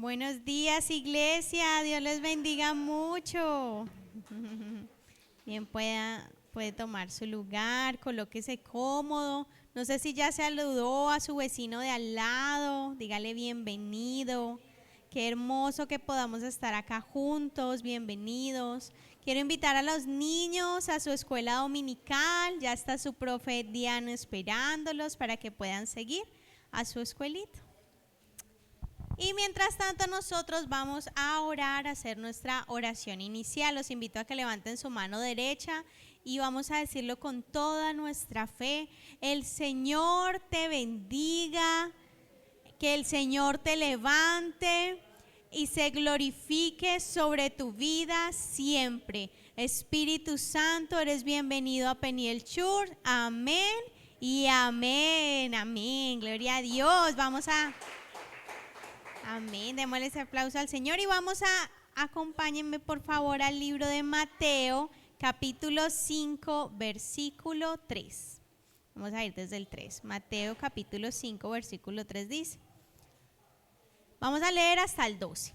Buenos días, iglesia. Dios les bendiga mucho. Bien, puede tomar su lugar, colóquese cómodo. No sé si ya saludó a su vecino de al lado. Dígale bienvenido. Qué hermoso que podamos estar acá juntos. Bienvenidos. Quiero invitar a los niños a su escuela dominical. Ya está su profe Diana esperándolos para que puedan seguir a su escuelita. Y mientras tanto nosotros vamos a orar, a hacer nuestra oración inicial. Los invito a que levanten su mano derecha y vamos a decirlo con toda nuestra fe. El Señor te bendiga, que el Señor te levante y se glorifique sobre tu vida siempre. Espíritu Santo, eres bienvenido a Peniel Church. Amén y amén, amén. Gloria a Dios. Amén, démosle ese aplauso al Señor y acompáñenme por favor al libro de Mateo, capítulo 5, versículo 3. Vamos a ir desde el 3. Mateo, capítulo 5, versículo 3 dice. Vamos a leer hasta el 12.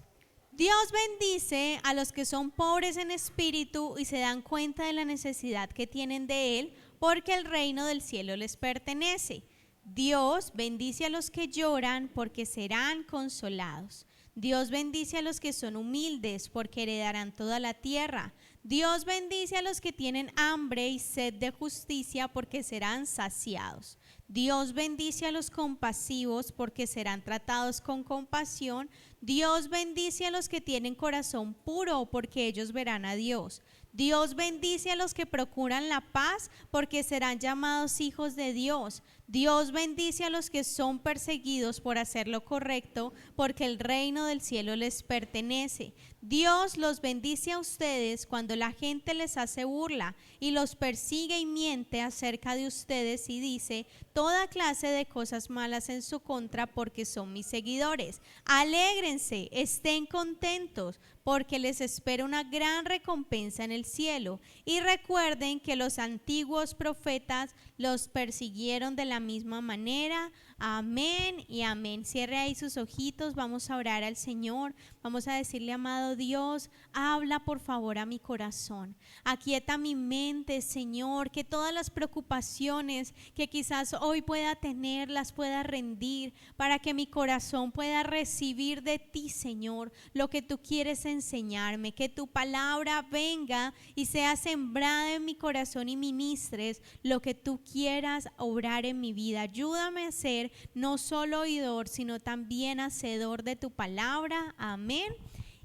Dios bendice a los que son pobres en espíritu y se dan cuenta de la necesidad que tienen de Él, porque el reino del cielo les pertenece. Dios bendice a los que lloran porque serán consolados. Dios bendice a los que son humildes porque heredarán toda la tierra. Dios bendice a los que tienen hambre y sed de justicia porque serán saciados. Dios bendice a los compasivos porque serán tratados con compasión. Dios bendice a los que tienen corazón puro porque ellos verán a Dios. Dios bendice a los que procuran la paz porque serán llamados hijos de Dios. Dios bendice a los que son perseguidos por hacer lo correcto porque el reino del cielo les pertenece. Dios los bendice a ustedes cuando la gente les hace burla y los persigue y miente acerca de ustedes y dice toda clase de cosas malas en su contra porque son mis seguidores. Alégrense, estén contentos porque les espera una gran recompensa en el cielo. Y recuerden que los antiguos profetas los persiguieron de la misma manera. Amén y amén. Cierre ahí sus ojitos, vamos a orar al Señor. Vamos a decirle, amado Dios, habla por favor a mi corazón. Aquieta mi mente, Señor, que todas las preocupaciones que quizás hoy pueda tener, las pueda rendir, para que mi corazón pueda recibir de ti, Señor, lo que tú quieres enseñarme. Que tu palabra venga y sea sembrada en mi corazón y ministres lo que tú quieras obrar en mi vida. Ayúdame a ser no solo oidor, sino también hacedor de tu palabra. Amén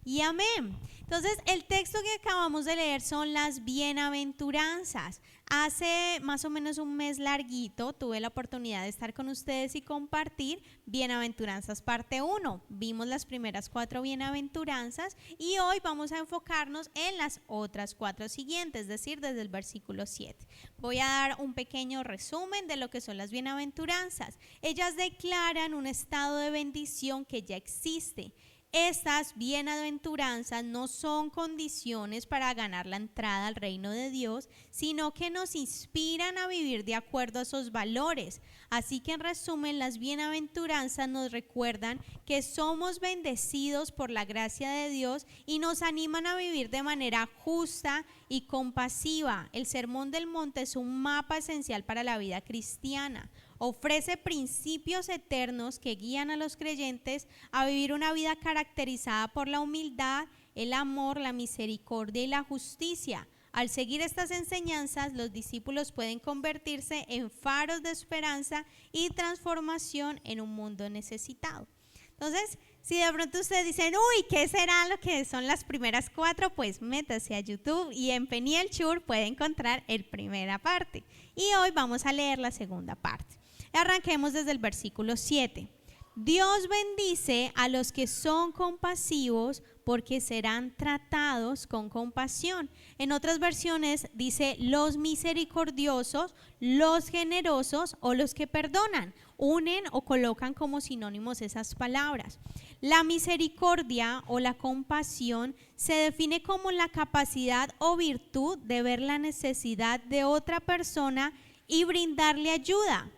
y amén. Entonces, el texto que acabamos de leer son las bienaventuranzas. Hace más o menos un mes larguito tuve la oportunidad de estar con ustedes y compartir bienaventuranzas parte 1. Vimos las primeras 4 bienaventuranzas y hoy vamos a enfocarnos en las otras 4 siguientes, es decir, desde el versículo 7. Voy a dar un pequeño resumen de lo que son las bienaventuranzas. Ellas declaran un estado de bendición que ya existe. Estas bienaventuranzas no son condiciones para ganar la entrada al reino de Dios, sino que nos inspiran a vivir de acuerdo a esos valores. Así que en resumen, las bienaventuranzas nos recuerdan que somos bendecidos por la gracia de Dios y nos animan a vivir de manera justa y compasiva. El Sermón del Monte es un mapa esencial para la vida cristiana. Ofrece principios eternos que guían a los creyentes a vivir una vida caracterizada por la humildad, el amor, la misericordia y la justicia. Al seguir estas enseñanzas, los discípulos pueden convertirse en faros de esperanza y transformación en un mundo necesitado. Entonces, si de pronto ustedes dicen, uy, ¿qué será lo que son las primeras 4? Pues métase a YouTube y en Peniel Church puede encontrar la primera parte. Y hoy vamos a leer la segunda parte. Arranquemos desde el versículo 7. Dios bendice a los que son compasivos porque serán tratados con compasión. En otras versiones dice los misericordiosos, los generosos o los que perdonan. Unen o colocan como sinónimos esas palabras. La misericordia o la compasión se define como la capacidad o virtud de ver la necesidad de otra persona y brindarle ayuda.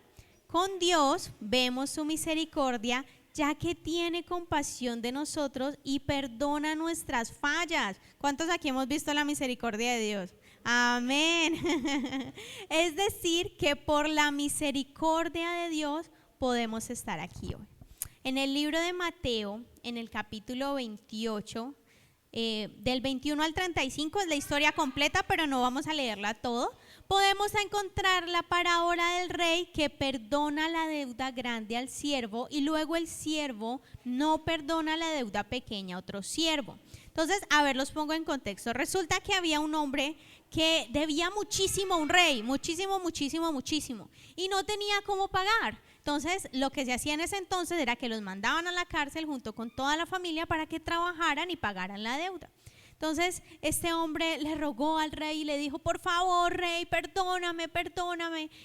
Con Dios vemos su misericordia ya que tiene compasión de nosotros y perdona nuestras fallas. ¿Cuántos aquí hemos visto la misericordia de Dios? Amén. Es decir, que por la misericordia de Dios podemos estar aquí hoy. En el libro de Mateo, en el capítulo 28, del 21 al 35 es la historia completa, pero no vamos a leerla todo. Podemos encontrar la parábola del rey que perdona la deuda grande al siervo y luego el siervo no perdona la deuda pequeña a otro siervo. Entonces, a ver, los pongo en contexto. Resulta que había un hombre que debía muchísimo a un rey, muchísimo, y no tenía cómo pagar. Entonces, lo que se hacía en ese entonces era que los mandaban a la cárcel junto con toda la familia para que trabajaran y pagaran la deuda. Entonces, este hombre le rogó al rey y le dijo, por favor, rey, perdóname.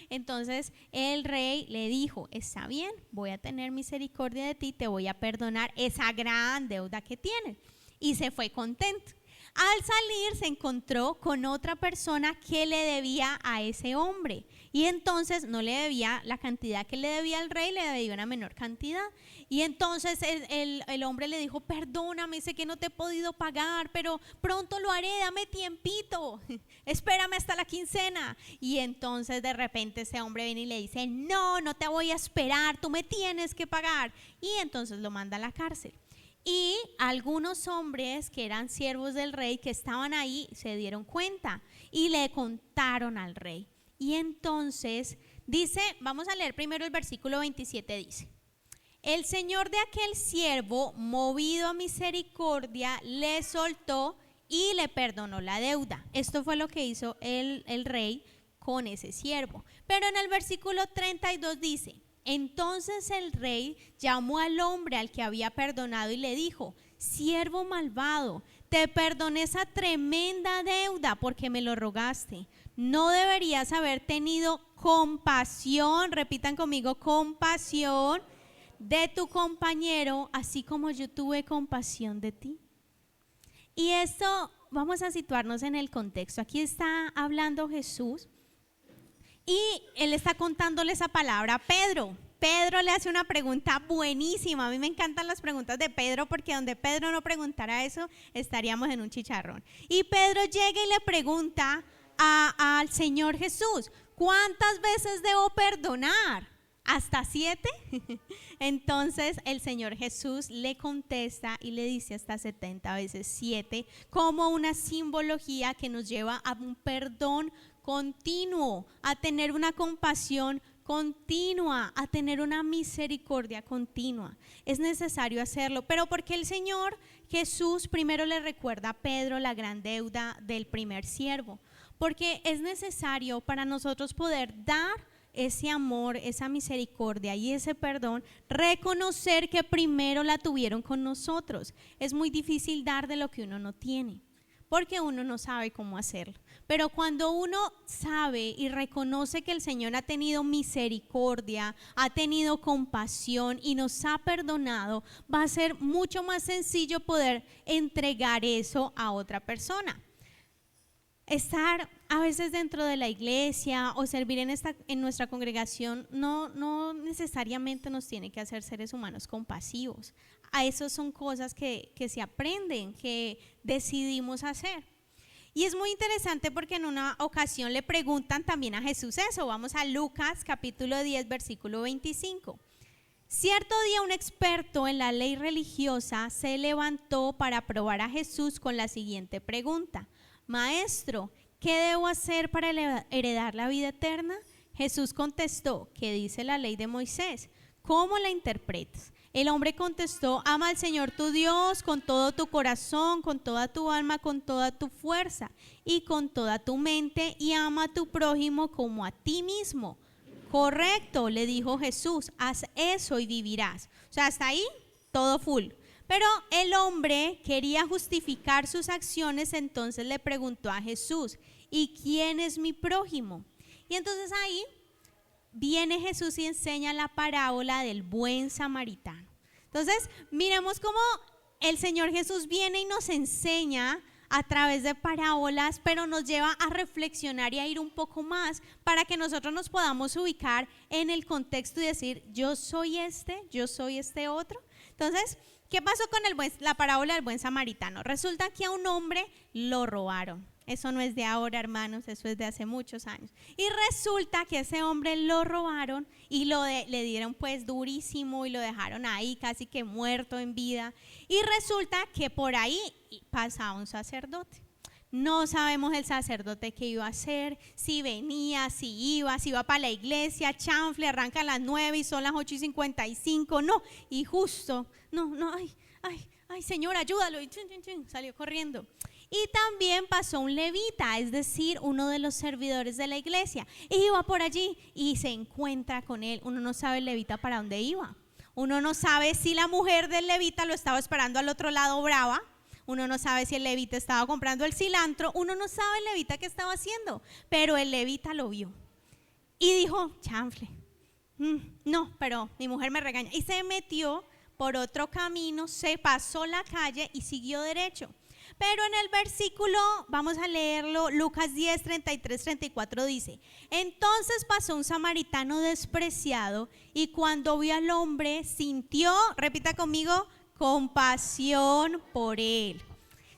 Entonces, el rey le dijo, está bien, voy a tener misericordia de ti, te voy a perdonar esa gran deuda que tienes. Y se fue contento. Al salir se encontró con otra persona que le debía a ese hombre. Y entonces no le debía la cantidad que le debía al rey, le debía una menor cantidad. Y entonces el hombre le dijo, perdóname, sé que no te he podido pagar, pero pronto lo haré, dame tiempito, espérame hasta la quincena. Y entonces de repente ese hombre viene y le dice, no te voy a esperar, tú me tienes que pagar. Y entonces lo manda a la cárcel. Y algunos hombres que eran siervos del rey que estaban ahí se dieron cuenta y le contaron al rey. Y entonces dice, vamos a leer primero el versículo 27, dice: el señor de aquel siervo, movido a misericordia, le soltó y le perdonó la deuda. Esto fue lo que hizo el rey con ese siervo. Pero en el versículo 32 dice: entonces el rey llamó al hombre al que había perdonado y le dijo: siervo malvado, te perdoné esa tremenda deuda porque me lo rogaste. ¿No deberías haber tenido compasión, repitan conmigo, compasión de tu compañero, así como yo tuve compasión de ti? Y esto, vamos a situarnos en el contexto. Aquí está hablando Jesús y él está contándole esa palabra a Pedro. Pedro le hace una pregunta buenísima. A mí me encantan las preguntas de Pedro, porque donde Pedro no preguntara eso, estaríamos en un chicharrón. Y Pedro llega y le pregunta al Señor Jesús: ¿cuántas veces debo perdonar? ¿Hasta 7? Entonces el Señor Jesús le contesta y le dice hasta 70 veces 7, como una simbología que nos lleva a un perdón continuo, a tener una compasión continua, a tener una misericordia continua. Es necesario hacerlo, pero porque el Señor Jesús primero le recuerda a Pedro la gran deuda del primer siervo, porque es necesario para nosotros poder dar ese amor, esa misericordia y ese perdón, reconocer que primero la tuvieron con nosotros. Es muy difícil dar de lo que uno no tiene, porque uno no sabe cómo hacerlo. Pero cuando uno sabe y reconoce que el Señor ha tenido misericordia, ha tenido compasión y nos ha perdonado, va a ser mucho más sencillo poder entregar eso a otra persona. Estar a veces dentro de la iglesia o servir en nuestra congregación no necesariamente nos tiene que hacer seres humanos compasivos. A eso son cosas que se aprenden, que decidimos hacer. Y es muy interesante porque en una ocasión le preguntan también a Jesús eso. Vamos a Lucas capítulo 10 versículo 25. Cierto día un experto en la ley religiosa se levantó para probar a Jesús con la siguiente pregunta: Maestro, ¿qué debo hacer para heredar la vida eterna? Jesús contestó: ¿qué dice la ley de Moisés? ¿Cómo la interpretas? El hombre contestó: ama al Señor tu Dios con todo tu corazón, con toda tu alma, con toda tu fuerza y con toda tu mente, y ama a tu prójimo como a ti mismo. Correcto, le dijo Jesús, haz eso y vivirás. O sea, hasta ahí todo full. Pero el hombre quería justificar sus acciones, entonces le preguntó a Jesús: ¿y quién es mi prójimo? Y entonces ahí viene Jesús y enseña la parábola del buen samaritano. Entonces miremos cómo el Señor Jesús viene y nos enseña a través de parábolas, pero nos lleva a reflexionar y a ir un poco más para que nosotros nos podamos ubicar en el contexto y decir, yo soy este otro. Entonces, ¿qué pasó con la parábola del buen samaritano? Resulta que a un hombre lo robaron. Eso no es de ahora, hermanos, eso es de hace muchos años. Y resulta que ese hombre lo robaron y le dieron pues durísimo y lo dejaron ahí casi que muerto en vida. Y resulta que por ahí pasaba un sacerdote. No sabemos el sacerdote qué iba a hacer, si venía, si iba para la iglesia, chanfle, arranca a las 9 y son las 8:55, no, y justo, ay, Señor, ayúdalo, y salió corriendo. Y también pasó un levita, es decir, uno de los servidores de la iglesia, iba por allí y se encuentra con él. Uno no sabe el levita para dónde iba, uno no sabe si la mujer del levita lo estaba esperando al otro lado brava, uno no sabe si el levita estaba comprando el cilantro, uno no sabe el levita qué estaba haciendo, pero el levita lo vio y dijo, chanfle, no, pero mi mujer me regaña, y se metió por otro camino, se pasó la calle y siguió derecho. Pero en el versículo, vamos a leerlo, Lucas 10, 33, 34 dice, entonces pasó un samaritano despreciado y cuando vio al hombre sintió, repita conmigo, compasión por él.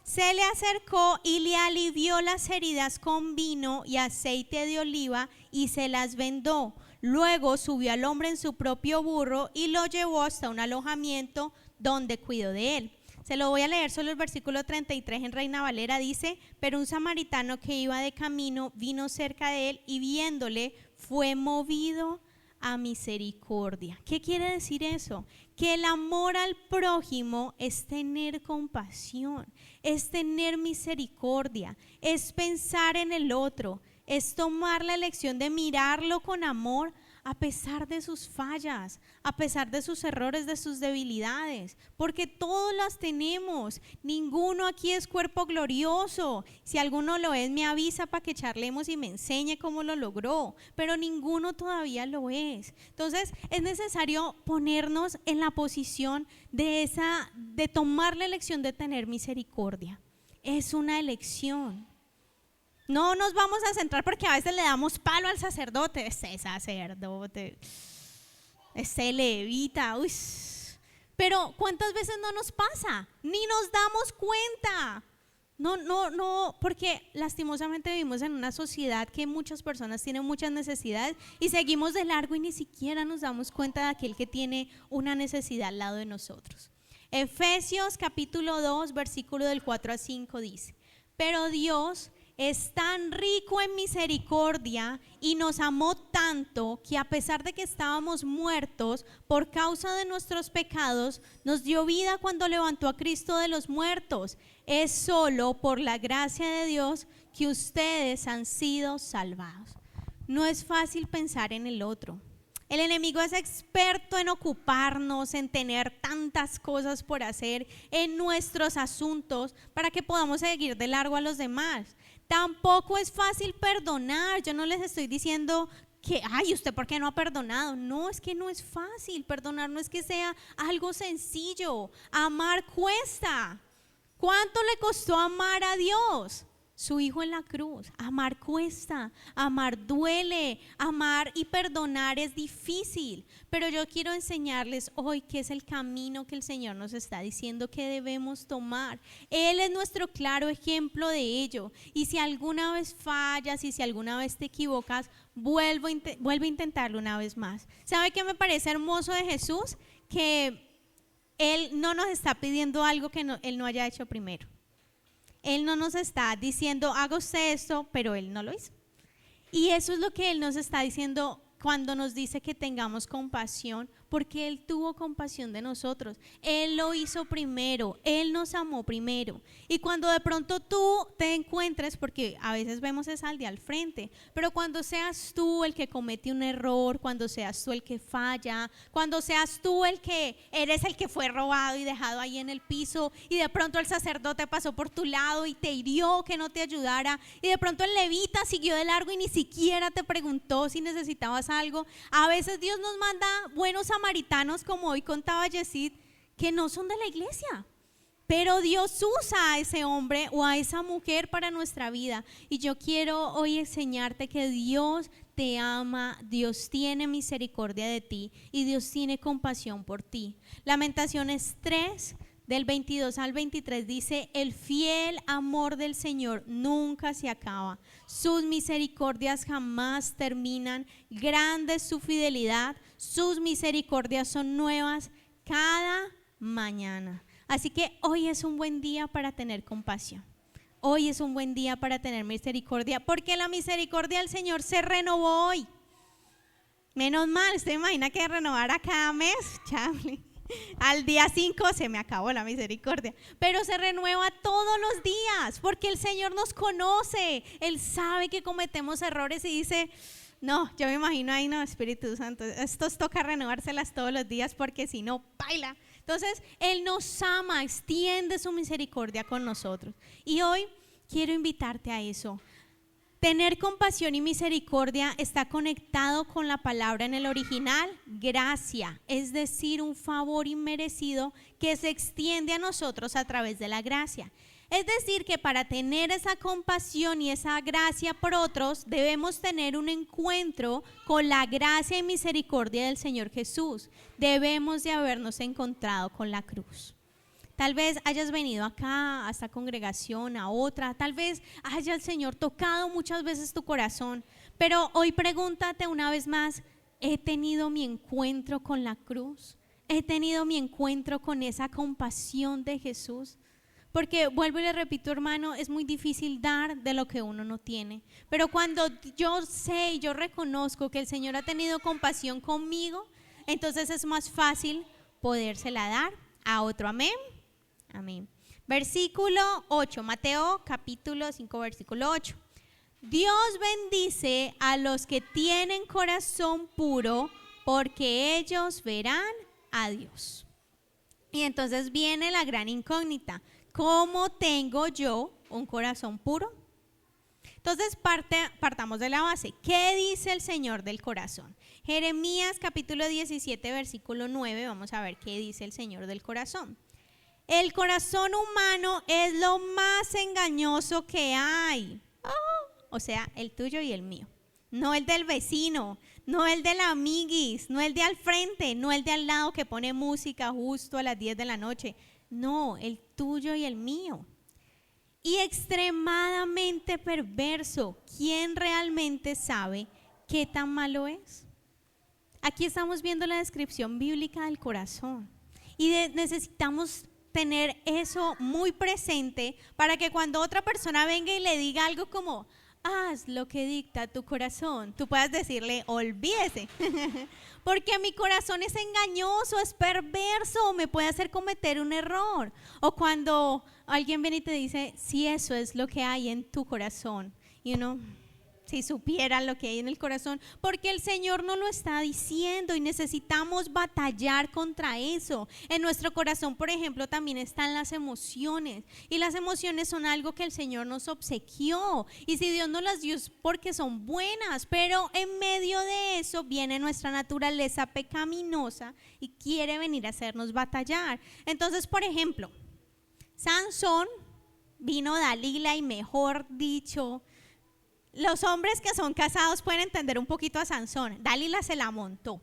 Se le acercó y le alivió las heridas con vino y aceite de oliva y se las vendó. Luego subió al hombre en su propio burro y lo llevó hasta un alojamiento donde cuidó de él. Se lo voy a leer solo el versículo 33 en Reina Valera, dice, pero un samaritano que iba de camino vino cerca de él y viéndole fue movido a misericordia. ¿Qué quiere decir eso? Que el amor al prójimo es tener compasión, es tener misericordia, es pensar en el otro, es tomar la elección de mirarlo con amor a pesar de sus fallas, a pesar de sus errores, de sus debilidades, porque todos las tenemos, ninguno aquí es cuerpo glorioso. Si alguno lo es, me avisa para que charlemos y me enseñe cómo lo logró, pero ninguno todavía lo es. Entonces es necesario ponernos en la posición de tomar la elección de tener misericordia. Es una elección. No nos vamos a centrar porque a veces le damos palo al sacerdote, ese levita, uy. Pero ¿cuántas veces no nos pasa? Ni nos damos cuenta. No, porque lastimosamente vivimos en una sociedad que muchas personas tienen muchas necesidades y seguimos de largo y ni siquiera nos damos cuenta de aquel que tiene una necesidad al lado de nosotros. Efesios capítulo 2, versículo del 4 a 5 dice, pero Dios es tan rico en misericordia y nos amó tanto que a pesar de que estábamos muertos por causa de nuestros pecados, nos dio vida cuando levantó a Cristo de los muertos. Es solo por la gracia de Dios que ustedes han sido salvados. No es fácil pensar en el otro. El enemigo es experto en ocuparnos, en tener tantas cosas por hacer en nuestros asuntos para que podamos seguir de largo a los demás. Tampoco es fácil perdonar. Yo no les estoy diciendo que, ay, ¿usted por qué no ha perdonado? No, es que no es fácil. Perdonar no es que sea algo sencillo. Amar cuesta. ¿Cuánto le costó amar a Dios? Su Hijo en la cruz. Amar cuesta, amar duele, amar y perdonar es difícil. Pero yo quiero enseñarles hoy qué es el camino que el Señor nos está diciendo que debemos tomar. Él es nuestro claro ejemplo de ello. Y si alguna vez fallas y si alguna vez te equivocas, vuelve a intentarlo una vez más. ¿Sabe qué me parece hermoso de Jesús? Que Él no nos está pidiendo algo que Él no haya hecho primero. Él no nos está diciendo, haga usted esto, pero Él no lo hizo. Y eso es lo que Él nos está diciendo cuando nos dice que tengamos compasión, porque Él tuvo compasión de nosotros. Él lo hizo primero, Él nos amó primero. Y cuando de pronto tú te encuentres, porque a veces vemos esa al de al frente, pero cuando seas tú el que comete un error, cuando seas tú el que falla, cuando seas tú el que eres el que fue robado y dejado ahí en el piso, y de pronto el sacerdote pasó por tu lado y te hirió, que no te ayudara, y de pronto el levita siguió de largo y ni siquiera te preguntó si necesitabas algo. A veces Dios nos manda buenos samaritanos, como hoy contaba Yesid, que no son de la iglesia, Pero Dios usa a ese hombre o a esa mujer para nuestra vida. Y yo quiero hoy enseñarte que Dios te ama, Dios tiene misericordia de ti y Dios tiene compasión por ti. Lamentaciones 3, del 22 al 23 dice: el fiel amor del Señor nunca se acaba, sus misericordias jamás terminan, grande es su fidelidad, sus misericordias son nuevas cada mañana. Así que hoy es un buen día para tener compasión. Hoy es un buen día para tener misericordia, porque la misericordia del Señor se renovó hoy. Menos mal, ¿usted imagina que renovara cada mes? Chale. Al día 5 se me acabó la misericordia, pero se renueva todos los días, porque el Señor nos conoce. Él sabe que cometemos errores y dice: no, yo me imagino ahí, no, Espíritu Santo, estos toca renovárselas todos los días, porque si no, baila. Entonces, Él nos ama, extiende su misericordia con nosotros. Y hoy quiero invitarte a eso. Tener compasión y misericordia está conectado con la palabra en el original, gracia, es decir, un favor inmerecido que se extiende a nosotros a través de la gracia. Es decir, que para tener esa compasión y esa gracia por otros, debemos tener un encuentro con la gracia y misericordia del Señor Jesús. Debemos de habernos encontrado con la cruz. Tal vez hayas venido acá a esta congregación, a otra, tal vez haya el Señor tocado muchas veces tu corazón, pero hoy pregúntate una vez más: ¿he tenido mi encuentro con la cruz? ¿He tenido mi encuentro con esa compasión de Jesús? Porque vuelvo y le repito, hermano, es muy difícil dar de lo que uno no tiene. Pero cuando yo sé y yo reconozco que el Señor ha tenido compasión conmigo, entonces es más fácil podérsela dar a otro. Amén. Amén. Versículo 8, Mateo capítulo 5, versículo 8. Dios bendice a los que tienen corazón puro, porque ellos verán a Dios. Y entonces viene la gran incógnita: ¿cómo tengo yo un corazón puro? Entonces partamos de la base. ¿Qué dice el Señor del corazón? Jeremías capítulo 17, versículo 9, vamos a ver qué dice el Señor del corazón. El corazón humano es lo más engañoso que hay. O sea, el tuyo y el mío. No el del vecino, no el del amiguis, no el de al frente, no el de al lado que pone música justo a las 10 de la noche. No, el tuyo y el mío. Y extremadamente perverso. ¿Quién realmente sabe qué tan malo es? Aquí estamos viendo la descripción bíblica del corazón. Y necesitamos tener eso muy presente para que cuando otra persona venga y le diga algo como: haz lo que dicta tu corazón, tú puedas decirle: olvídese. Porque mi corazón es engañoso, es perverso, me puede hacer cometer un error. O cuando alguien viene y te dice: si eso es lo que hay en tu corazón, si supieran lo que hay en el corazón, porque el Señor nos lo está diciendo y necesitamos batallar contra eso. En nuestro corazón, por ejemplo, también están las emociones, y las emociones son algo que el Señor nos obsequió, y si Dios nos las dio es porque son buenas, pero en medio de eso viene nuestra naturaleza pecaminosa y quiere venir a hacernos batallar. Entonces, por ejemplo, Sansón, vino Dalila y, mejor dicho, los hombres que son casados pueden entender un poquito a Sansón. Dalila se la montó,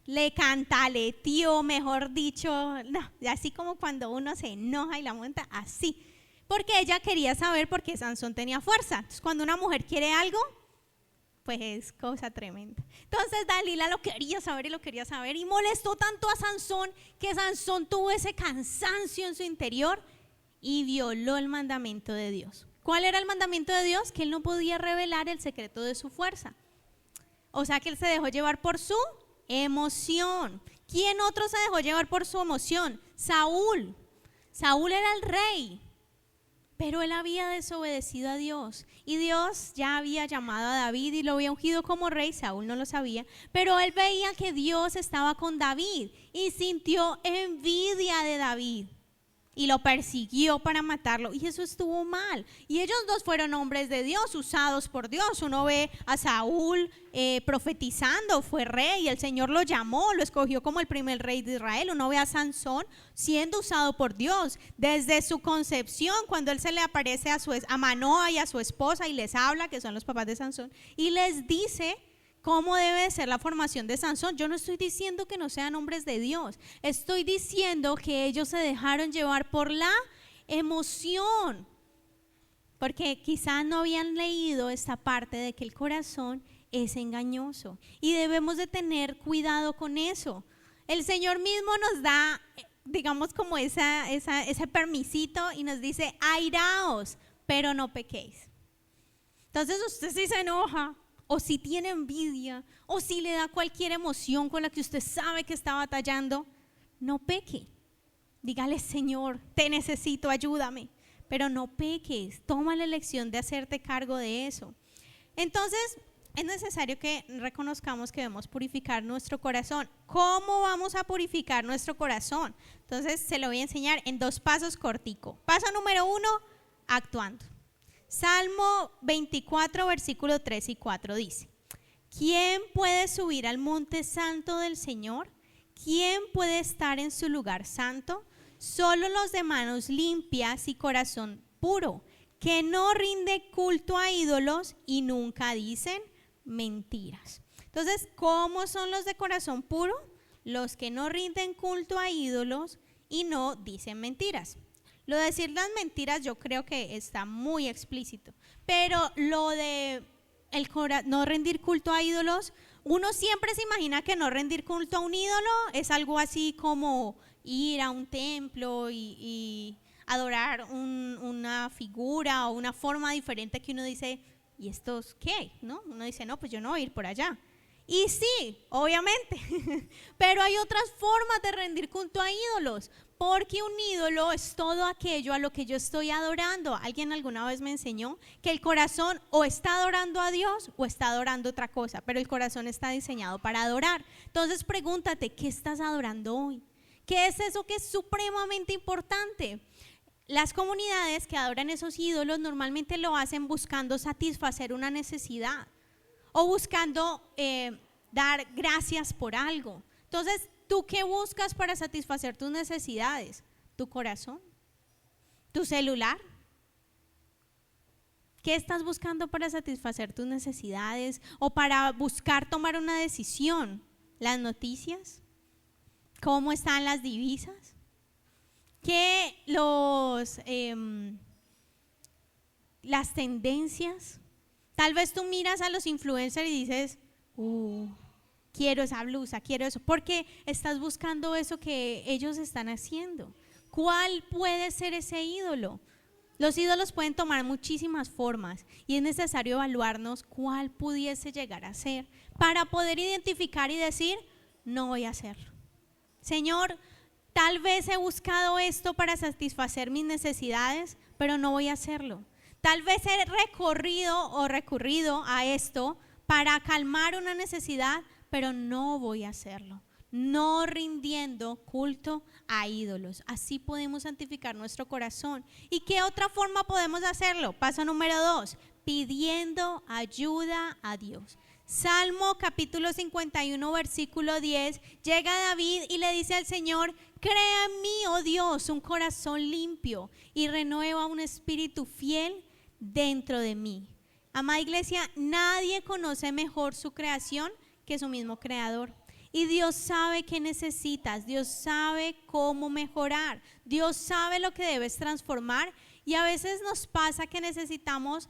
le cantaleteó, mejor dicho, no, así como cuando uno se enoja y la monta, así, porque ella quería saber por qué Sansón tenía fuerza. Entonces, cuando una mujer quiere algo, pues es cosa tremenda. Entonces Dalila lo quería saber y molestó tanto a Sansón que Sansón tuvo ese cansancio en su interior y violó el mandamiento de Dios. ¿Cuál era el mandamiento de Dios? Que él no podía revelar el secreto de su fuerza. O sea que él se dejó llevar por su emoción. ¿Quién otro se dejó llevar por su emoción? Saúl. Saúl era el rey, pero él había desobedecido a Dios. Y Dios ya había llamado a David y lo había ungido como rey. Saúl no lo sabía, pero él veía que Dios estaba con David y sintió envidia de David. y lo persiguió para matarlo, y eso estuvo mal. Y ellos dos fueron hombres de Dios, usados por Dios. Uno ve a Saúl profetizando, fue rey, el Señor lo llamó, lo escogió como el primer rey de Israel. Uno ve a Sansón siendo usado por Dios desde su concepción, cuando él se le aparece a Manoa y a su esposa y les habla, que son los papás de Sansón, y les dice cómo debe ser la formación de Sansón. Yo no estoy diciendo que no sean hombres de Dios, estoy diciendo que ellos se dejaron llevar por la emoción, porque quizás no habían leído esta parte de que el corazón es engañoso y debemos de tener cuidado con eso. El Señor mismo nos da, digamos, como ese permisito y nos dice: airaos, pero no pequéis. Entonces usted sí se enoja, o si tiene envidia, o si le da cualquier emoción con la que usted sabe que está batallando, no peque. Dígale: Señor, te necesito, ayúdame. Pero no peques, toma la elección de hacerte cargo de eso. Entonces, es necesario que reconozcamos que debemos purificar nuestro corazón. ¿Cómo vamos a purificar nuestro corazón? Entonces, se lo voy a enseñar en 2 pasos cortico. Paso número 1, actuando. Salmo 24, versículo 3 y 4 dice: ¿quién puede subir al monte santo del Señor? ¿Quién puede estar en su lugar santo? Solo los de manos limpias y corazón puro, que no rinde culto a ídolos y nunca dicen mentiras. Entonces, ¿cómo son los de corazón puro? Los que no rinden culto a ídolos y no dicen mentiras. Lo de decir las mentiras yo creo que está muy explícito, pero lo de no rendir culto a ídolos, uno siempre se imagina que no rendir culto a un ídolo es algo así como ir a un templo y adorar una figura o una forma diferente, que uno dice: ¿y estos qué? ¿No? Uno dice: no, pues yo no voy a ir por allá. Y sí, obviamente, pero hay otras formas de rendir culto a ídolos, porque un ídolo es todo aquello a lo que yo estoy adorando. Alguien alguna vez me enseñó que el corazón o está adorando a Dios o está adorando otra cosa, pero el corazón está diseñado para adorar. Entonces pregúntate: ¿qué estás adorando hoy? ¿Qué es eso que es supremamente importante? Las comunidades que adoran esos ídolos normalmente lo hacen buscando satisfacer una necesidad o buscando dar gracias por algo. Entonces, ¿tú qué buscas para satisfacer tus necesidades? ¿Tu corazón? ¿Tu celular? ¿Qué estás buscando para satisfacer tus necesidades o para buscar tomar una decisión? ¿Las noticias? ¿Cómo están las divisas? ¿Qué las tendencias? Tal vez tú miras a los influencers y dices: quiero esa blusa, quiero eso, porque estás buscando eso que ellos están haciendo. ¿Cuál puede ser ese ídolo? Los ídolos pueden tomar muchísimas formas y es necesario evaluarnos cuál pudiese llegar a ser para poder identificar y decir: no voy a hacerlo. Señor, tal vez he buscado esto para satisfacer mis necesidades, pero no voy a hacerlo. Tal vez he recurrido a esto para calmar una necesidad, pero no voy a hacerlo. No rindiendo culto a ídolos. Así podemos santificar nuestro corazón. ¿Y qué otra forma podemos hacerlo? Paso número 2, pidiendo ayuda a Dios. Salmo capítulo 51, versículo 10, llega David y le dice al Señor: crea en mí, oh Dios, un corazón limpio y renueva un espíritu fiel dentro de mí. Amada iglesia, nadie conoce mejor su creación que su mismo creador. Y Dios sabe qué necesitas, Dios sabe cómo mejorar, Dios sabe lo que debes transformar. Y a veces nos pasa que necesitamos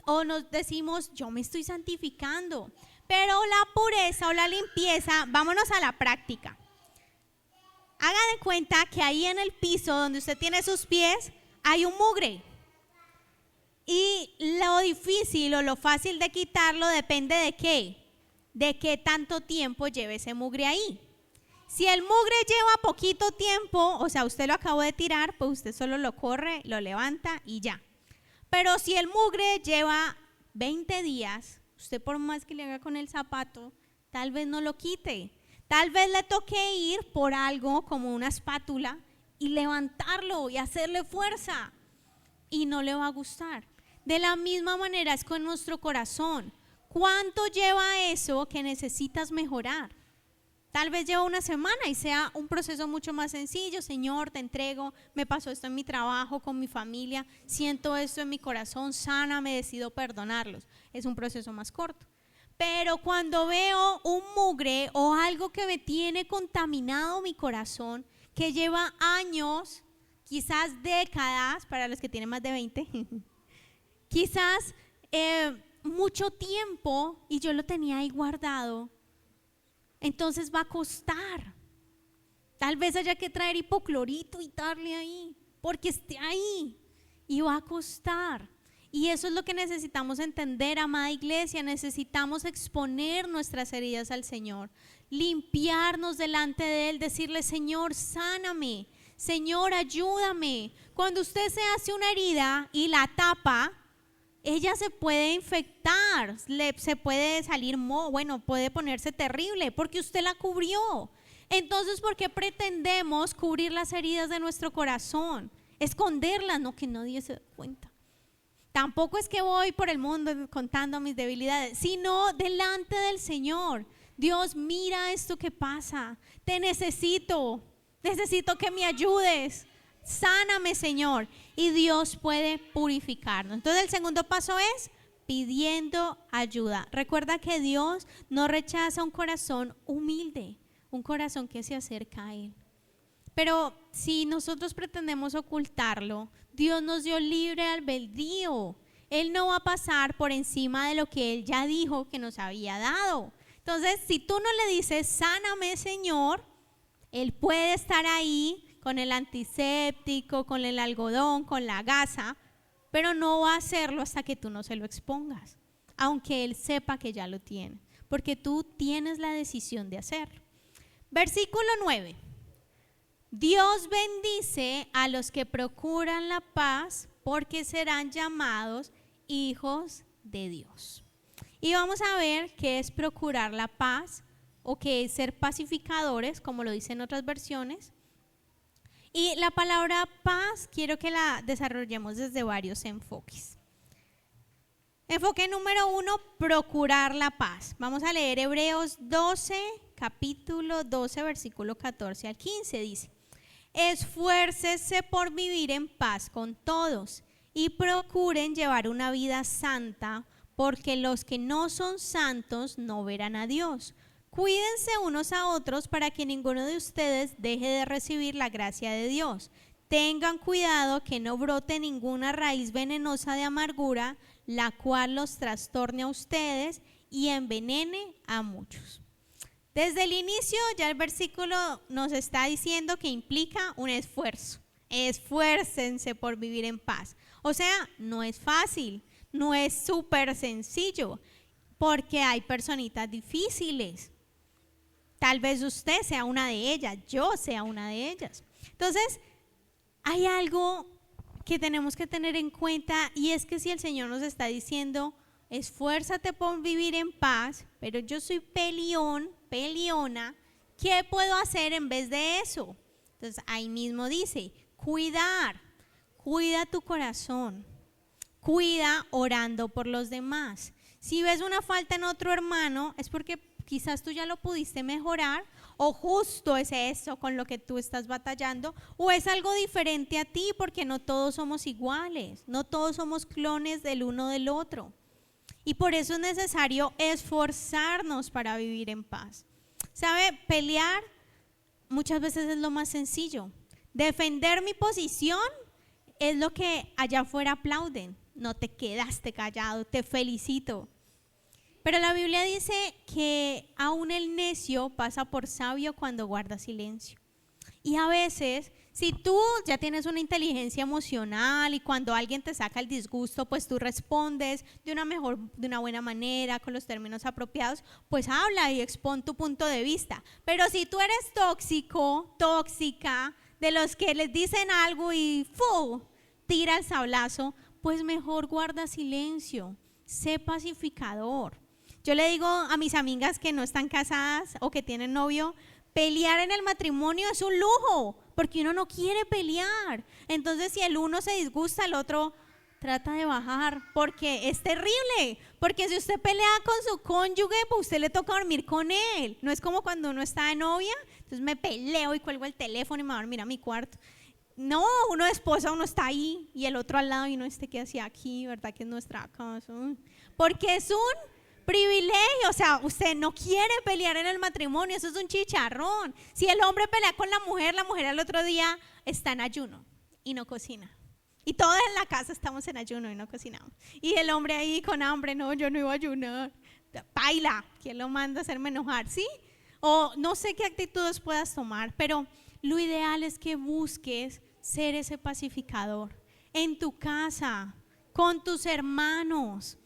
o nos decimos: yo me estoy santificando, pero la pureza o la limpieza, vámonos a la práctica. Haga de cuenta que ahí en el piso donde usted tiene sus pies hay un mugre. Y lo difícil o lo fácil de quitarlo depende de qué, de qué tanto tiempo lleve ese mugre ahí. Si el mugre lleva poquito tiempo, o sea, usted lo acabó de tirar, pues usted solo lo corre, lo levanta y ya. Pero si el mugre lleva 20 días, usted por más que le haga con el zapato, tal vez no lo quite. Tal vez le toque ir por algo como una espátula y levantarlo y hacerle fuerza y no le va a gustar. De la misma manera es con nuestro corazón. ¿Cuánto lleva eso que necesitas mejorar? Tal vez lleva una semana y sea un proceso mucho más sencillo. Señor, te entrego, me pasó esto en mi trabajo, con mi familia, siento esto en mi corazón, sáname, decido perdonarlos. Es un proceso más corto. Pero cuando veo un mugre o algo que me tiene contaminado mi corazón, que lleva años, quizás décadas, para los que tienen más de 20, quizás mucho tiempo y yo lo tenía ahí guardado, entonces va a costar. Tal vez haya que traer hipoclorito y darle ahí, porque esté ahí y va a costar. Y eso es lo que necesitamos entender, amada iglesia. Necesitamos exponer nuestras heridas al Señor, limpiarnos delante de Él, decirle: Señor, sáname, Señor, ayúdame. Cuando usted se hace una herida y la tapa, ella se puede infectar, se puede salir puede ponerse terrible porque usted la cubrió. Entonces, ¿por qué pretendemos cubrir las heridas de nuestro corazón? Esconderlas, no, que nadie se dé cuenta. Tampoco es que voy por el mundo contando mis debilidades, sino delante del Señor. Dios, mira esto que pasa, te necesito que me ayudes. Sáname, Señor. Y Dios puede purificarnos. Entonces el segundo paso es pidiendo ayuda. Recuerda que Dios no rechaza un corazón humilde, un corazón que se acerca a Él. Pero si nosotros pretendemos ocultarlo, Dios nos dio libre albedrío. Él no va a pasar por encima de lo que Él ya dijo que nos había dado. Entonces, si tú no le dices, sáname, Señor, Él puede estar ahí con el antiséptico, con el algodón, con la gasa, pero no va a hacerlo hasta que tú no se lo expongas, aunque Él sepa que ya lo tiene, porque tú tienes la decisión de hacerlo. Versículo 9. Dios bendice a los que procuran la paz, porque serán llamados hijos de Dios. Y vamos a ver qué es procurar la paz, o qué es ser pacificadores, como lo dicen otras versiones. Y la palabra paz quiero que la desarrollemos desde varios enfoques. Enfoque número 1, procurar la paz. Vamos a leer Hebreos 12, capítulo 12, versículo 14 al 15. Dice: esfuércese por vivir en paz con todos y procuren llevar una vida santa, porque los que no son santos no verán a Dios. Cuídense unos a otros para que ninguno de ustedes deje de recibir la gracia de Dios. Tengan cuidado que no brote ninguna raíz venenosa de amargura, la cual los trastorne a ustedes y envenene a muchos. Desde el inicio ya el versículo nos está diciendo que implica un esfuerzo. Esfuércense por vivir en paz. O sea, no es fácil, no es súper sencillo, porque hay personitas difíciles. Tal vez usted sea una de ellas, yo sea una de ellas. Entonces, hay algo que tenemos que tener en cuenta, y es que si el Señor nos está diciendo, esfuérzate por vivir en paz, pero yo soy peleona, ¿qué puedo hacer en vez de eso? Entonces, ahí mismo dice, cuida tu corazón, cuida orando por los demás. Si ves una falta en otro hermano, es porque quizás tú ya lo pudiste mejorar, o justo es eso con lo que tú estás batallando, o es algo diferente a ti, porque no todos somos iguales, no todos somos clones del uno del otro. Y por eso es necesario esforzarnos para vivir en paz. ¿Sabe? Pelear muchas veces es lo más sencillo. Defender mi posición es lo que allá afuera aplauden. No te quedaste callado, te felicito. Pero la Biblia dice que aún el necio pasa por sabio cuando guarda silencio. Y a veces, si tú ya tienes una inteligencia emocional y cuando alguien te saca el disgusto, pues tú respondes de una buena manera, con los términos apropiados, pues habla y expon tu punto de vista. Pero si tú eres tóxico, tóxica, de los que les dicen algo y tira el sablazo, pues mejor guarda silencio, sé pacificador. Yo le digo a mis amigas que no están casadas o que tienen novio, pelear en el matrimonio es un lujo, porque uno no quiere pelear. Entonces si el uno se disgusta, el otro trata de bajar, porque es terrible, porque si usted pelea con su cónyuge, pues usted le toca dormir con él. No es como cuando uno está de novia, entonces me peleo y cuelgo el teléfono y me voy a dormir a mi cuarto. No, uno de esposa, uno está ahí y el otro al lado y uno que hacía aquí, ¿verdad? Que es nuestra casa, porque es un privilegio. O sea, usted no quiere pelear en el matrimonio, eso es un chicharrón. Si el hombre pelea con la mujer al otro día está en ayuno y no cocina. Y todos en la casa estamos en ayuno y no cocinamos. Y el hombre ahí con hambre, no, yo no iba a ayunar. Baila, ¿quién lo manda a hacerme enojar? ¿Sí? O no sé qué actitudes puedas tomar, pero lo ideal es que busques ser ese pacificador en tu casa, con tus hermanos,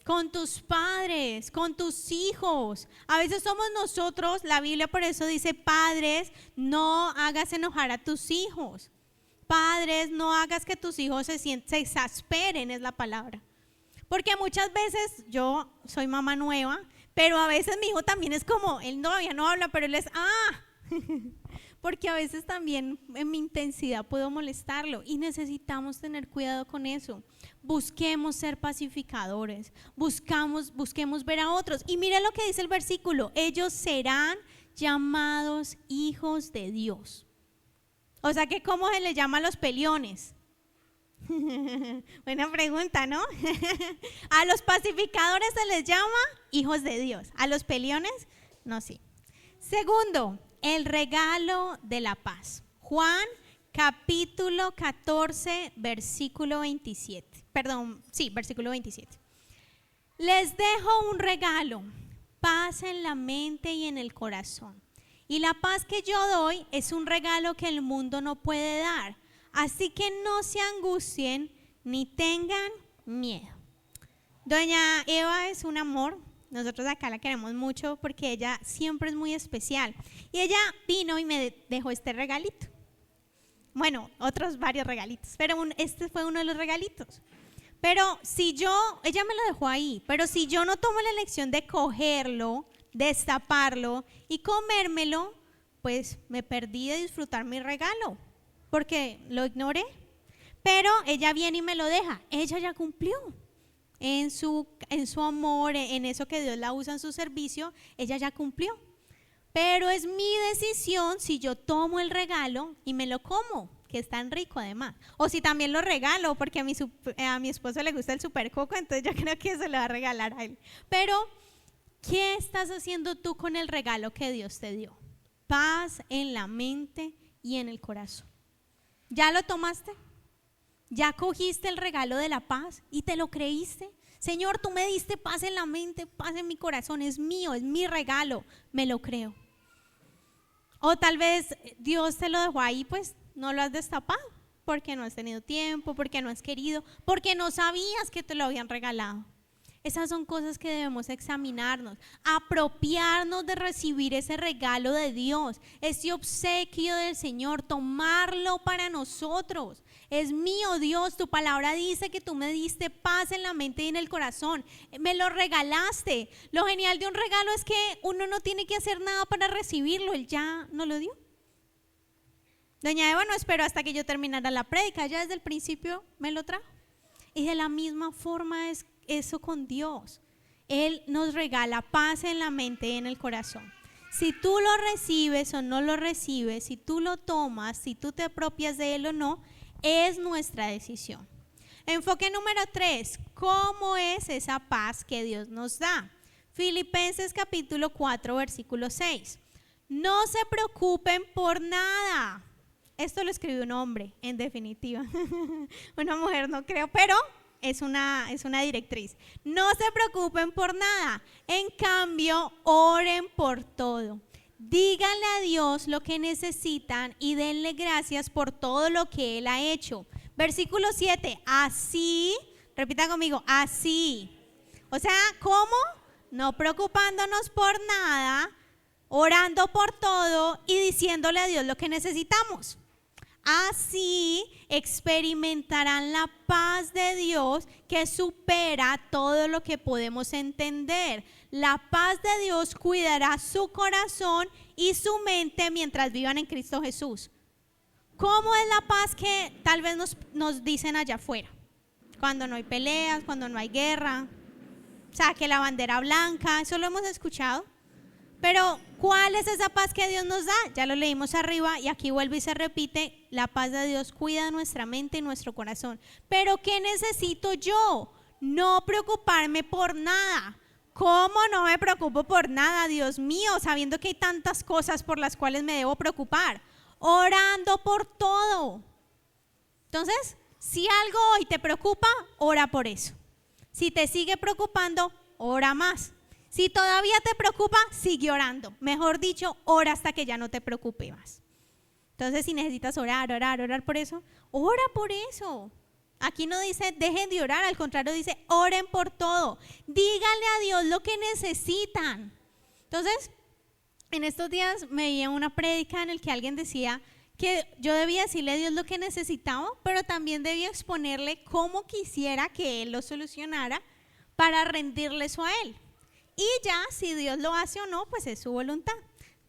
con tus padres, con tus hijos. A veces somos nosotros, la Biblia por eso dice, padres, no hagas enojar a tus hijos. Padres, no hagas que tus hijos se exasperen, es la palabra. Porque muchas veces, yo soy mamá nueva, pero a veces mi hijo también es como, él todavía no habla, pero él es, porque a veces también en mi intensidad puedo molestarlo y necesitamos tener cuidado con eso. Busquemos ser pacificadores, busquemos ver a otros. Y mira lo que dice el versículo, ellos serán llamados hijos de Dios. O sea que ¿cómo se les llama a los peleones? Buena pregunta, ¿no? A los pacificadores se les llama hijos de Dios. A los peleones, no, sí. Segundo, el regalo de la paz. Juan capítulo 14, versículo 27. Versículo 27. Les dejo un regalo, paz en la mente y en el corazón. Y la paz que yo doy es un regalo que el mundo no puede dar. Así que no se angustien ni tengan miedo. Doña Eva es un amor. Nosotros acá la queremos mucho porque ella siempre es muy especial. Y ella vino y me dejó este regalito. Bueno, otros varios regalitos, pero este fue uno de los regalitos. Pero ella me lo dejó ahí, pero si yo no tomo la elección de cogerlo, destaparlo y comérmelo, pues me perdí de disfrutar mi regalo, porque lo ignoré. Pero ella viene y me lo deja, ella ya cumplió en su amor, en eso que Dios la usa en su servicio, ella ya cumplió. Pero es mi decisión si yo tomo el regalo y me lo como, que es tan rico además, o si también lo regalo, porque a mi esposo le gusta el supercoco, entonces yo creo que se lo va a regalar a él. Pero ¿qué estás haciendo tú con el regalo que Dios te dio? Paz en la mente y en el corazón. ¿Ya lo tomaste? ¿Ya cogiste el regalo de la paz y te lo creíste? Señor, tú me diste paz en la mente, paz en mi corazón, es mío, es mi regalo, me lo creo. O tal vez Dios te lo dejó ahí, pues no lo has destapado, porque no has tenido tiempo, porque no has querido, porque no sabías que te lo habían regalado. Esas son cosas que debemos examinarnos, apropiarnos de recibir ese regalo de Dios, ese obsequio del Señor, tomarlo para nosotros. Es mío, Dios, tu palabra dice que tú me diste paz en la mente y en el corazón, me lo regalaste. Lo genial de un regalo es que uno no tiene que hacer nada para recibirlo, Él ya nos lo dio. Doña Eva no esperó hasta que yo terminara la prédica, ya desde el principio me lo trajo. Y de la misma forma es eso con Dios. Él nos regala paz en la mente y en el corazón. Si tú lo recibes o no lo recibes, si tú lo tomas, si tú te apropias de él o no, es nuestra decisión. Enfoque número 3, ¿cómo es esa paz que Dios nos da? Filipenses capítulo 4, versículo 6. No se preocupen por nada. Esto lo escribió un hombre, en definitiva. Una mujer no creo, pero es una directriz. No se preocupen por nada. En cambio, oren por todo. Díganle a Dios lo que necesitan y denle gracias por todo lo que Él ha hecho. Versículo 7. Así, repita conmigo, así. O sea, ¿cómo? No preocupándonos por nada, orando por todo y diciéndole a Dios lo que necesitamos. Así experimentarán la paz de Dios que supera todo lo que podemos entender. La paz de Dios cuidará su corazón y su mente mientras vivan en Cristo Jesús. ¿Cómo es la paz que tal vez nos dicen allá afuera? Cuando no hay peleas, cuando no hay guerra, saque la bandera blanca, eso lo hemos escuchado. Pero ¿cuál es esa paz que Dios nos da? Ya lo leímos arriba y aquí vuelve y se repite, la paz de Dios cuida nuestra mente y nuestro corazón. Pero ¿qué necesito yo? No preocuparme por nada. ¿Cómo no me preocupo por nada, Dios mío, sabiendo que hay tantas cosas por las cuales me debo preocupar? Orando por todo. Entonces, si algo hoy te preocupa, ora por eso. Si te sigue preocupando, ora más. Si todavía te preocupa, sigue orando. Mejor dicho, ora hasta que ya no te preocupe más. Entonces, si necesitas orar por eso, ora por eso. Aquí no dice dejen de orar, al contrario dice oren por todo. Díganle a Dios lo que necesitan. Entonces, en estos días me vi en una prédica en el que alguien decía que yo debía decirle a Dios lo que necesitaba, pero también debía exponerle cómo quisiera que Él lo solucionara para rendirle eso a Él. Y ya, si Dios lo hace o no, pues es su voluntad.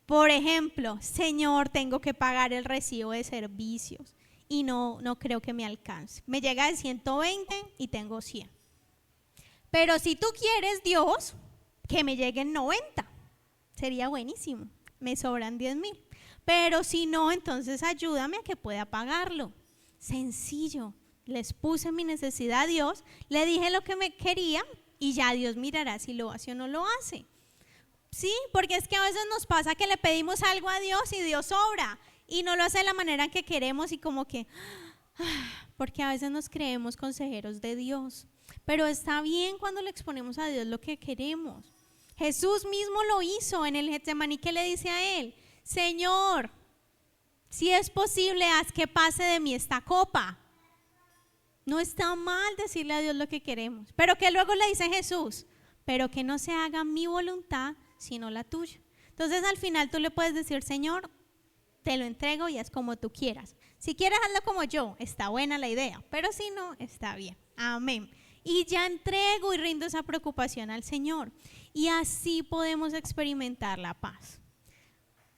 Por ejemplo, Señor, tengo que pagar el recibo de servicios y no creo que me alcance. Me llega de 120 y tengo 100. Pero si tú quieres, Dios, que me lleguen 90, sería buenísimo. Me sobran 10,000. Pero si no, entonces ayúdame a que pueda pagarlo. Sencillo. Les puse mi necesidad a Dios, le dije lo que me quería y ya Dios mirará si lo hace o no lo hace. Sí, porque es que a veces nos pasa que le pedimos algo a Dios y Dios obra y no lo hace de la manera que queremos y como que, porque a veces nos creemos consejeros de Dios. Pero está bien cuando le exponemos a Dios lo que queremos. Jesús mismo lo hizo en el Getsemaní, que le dice a Él, Señor, si es posible, haz que pase de mí esta copa. No está mal decirle a Dios lo que queremos, pero que luego le dice Jesús, pero que no se haga mi voluntad, sino la tuya. Entonces al final tú le puedes decir, Señor, te lo entrego y haz como tú quieras. Si quieres, hazlo como yo, está buena la idea, pero si no, está bien. Amén. Y ya entrego y rindo esa preocupación al Señor. Y así podemos experimentar la paz.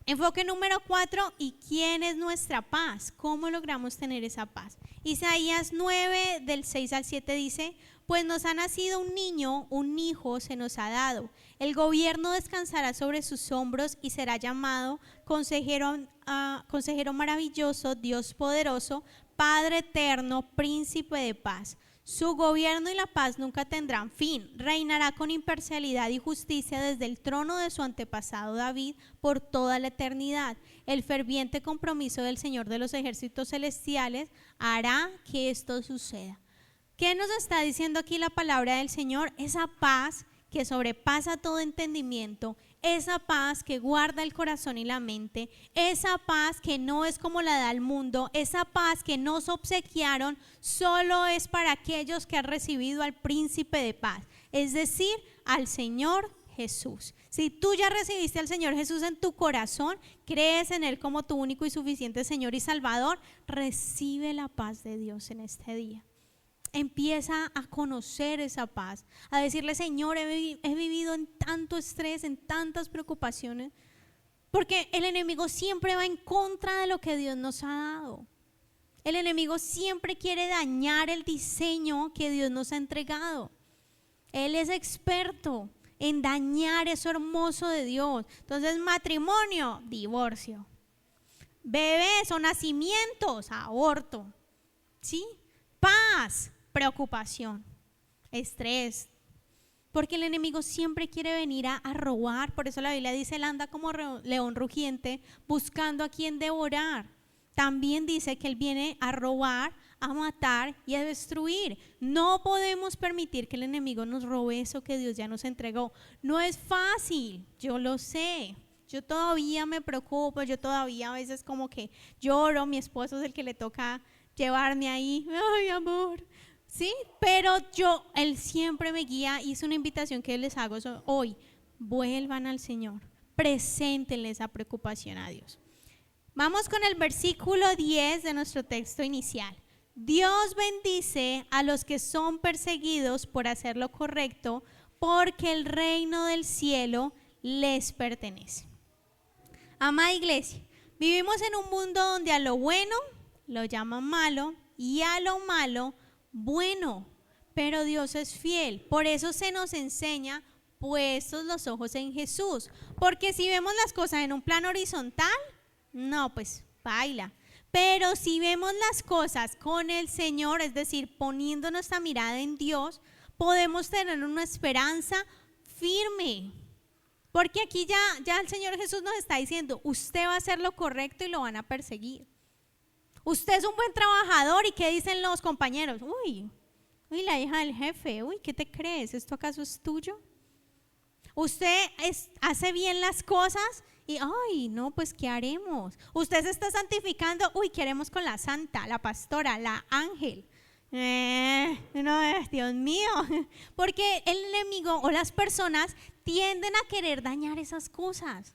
Enfoque número 4, ¿y quién es nuestra paz? ¿Cómo logramos tener esa paz? Isaías 9, del 6 al 7 dice, pues nos ha nacido un niño, un hijo se nos ha dado. El gobierno descansará sobre sus hombros y será llamado consejero maravilloso, Dios poderoso, Padre eterno, príncipe de paz. Su gobierno y la paz nunca tendrán fin. Reinará con imparcialidad y justicia desde el trono de su antepasado David por toda la eternidad. El ferviente compromiso del Señor de los ejércitos celestiales hará que esto suceda. ¿Qué nos está diciendo aquí la palabra del Señor? Esa paz que sobrepasa todo entendimiento, esa paz que guarda el corazón y la mente, esa paz que no es como la da el mundo, esa paz que nos obsequiaron, solo es para aquellos que han recibido al príncipe de paz, es decir, al Señor Jesús. Si tú ya recibiste al Señor Jesús en tu corazón, crees en Él como tu único y suficiente Señor y Salvador, recibe la paz de Dios en este día. Empieza a conocer esa paz, a decirle, Señor, he vivido en tanto estrés, en tantas preocupaciones, porque el enemigo siempre va en contra de lo que Dios nos ha dado. El enemigo siempre quiere dañar el diseño que Dios nos ha entregado. Él es experto en dañar eso hermoso de Dios. Entonces, matrimonio, divorcio. Bebés o nacimientos, aborto. ¿Sí? Paz, preocupación, estrés, porque el enemigo siempre quiere venir a robar. Por eso la Biblia dice, él anda como león rugiente buscando a quien devorar. También dice que él viene a robar, a matar y a destruir. No podemos permitir que el enemigo nos robe eso que Dios ya nos entregó. No es fácil, yo lo sé. Yo todavía me preocupo, yo todavía a veces como que lloro, mi esposo es el que le toca llevarme ahí, ay amor, sí, pero él siempre me guía y es una invitación que les hago hoy, vuelvan al Señor, preséntenle esa preocupación a Dios. Vamos con el versículo 10 de nuestro texto inicial. Dios bendice a los que son perseguidos por hacer lo correcto, porque el reino del cielo les pertenece. Amada iglesia, vivimos en un mundo donde a lo bueno lo llaman malo y a lo malo bueno. Pero Dios es fiel. Por eso se nos enseña puestos los ojos en Jesús. Porque si vemos las cosas en un plano horizontal, no, pues baila. Pero si vemos las cosas con el Señor, es decir, poniendo nuestra mirada en Dios, podemos tener una esperanza firme. Porque aquí ya el Señor Jesús nos está diciendo, usted va a hacer lo correcto y lo van a perseguir. Usted es un buen trabajador y ¿qué dicen los compañeros? Uy, la hija del jefe, uy, ¿qué te crees? ¿Esto acaso es tuyo? Usted hace bien las cosas y, ay, no, pues ¿qué haremos? Usted se está santificando, uy, ¿qué haremos con la santa, la pastora, la ángel? No, Dios mío, porque el enemigo o las personas tienden a querer dañar esas cosas.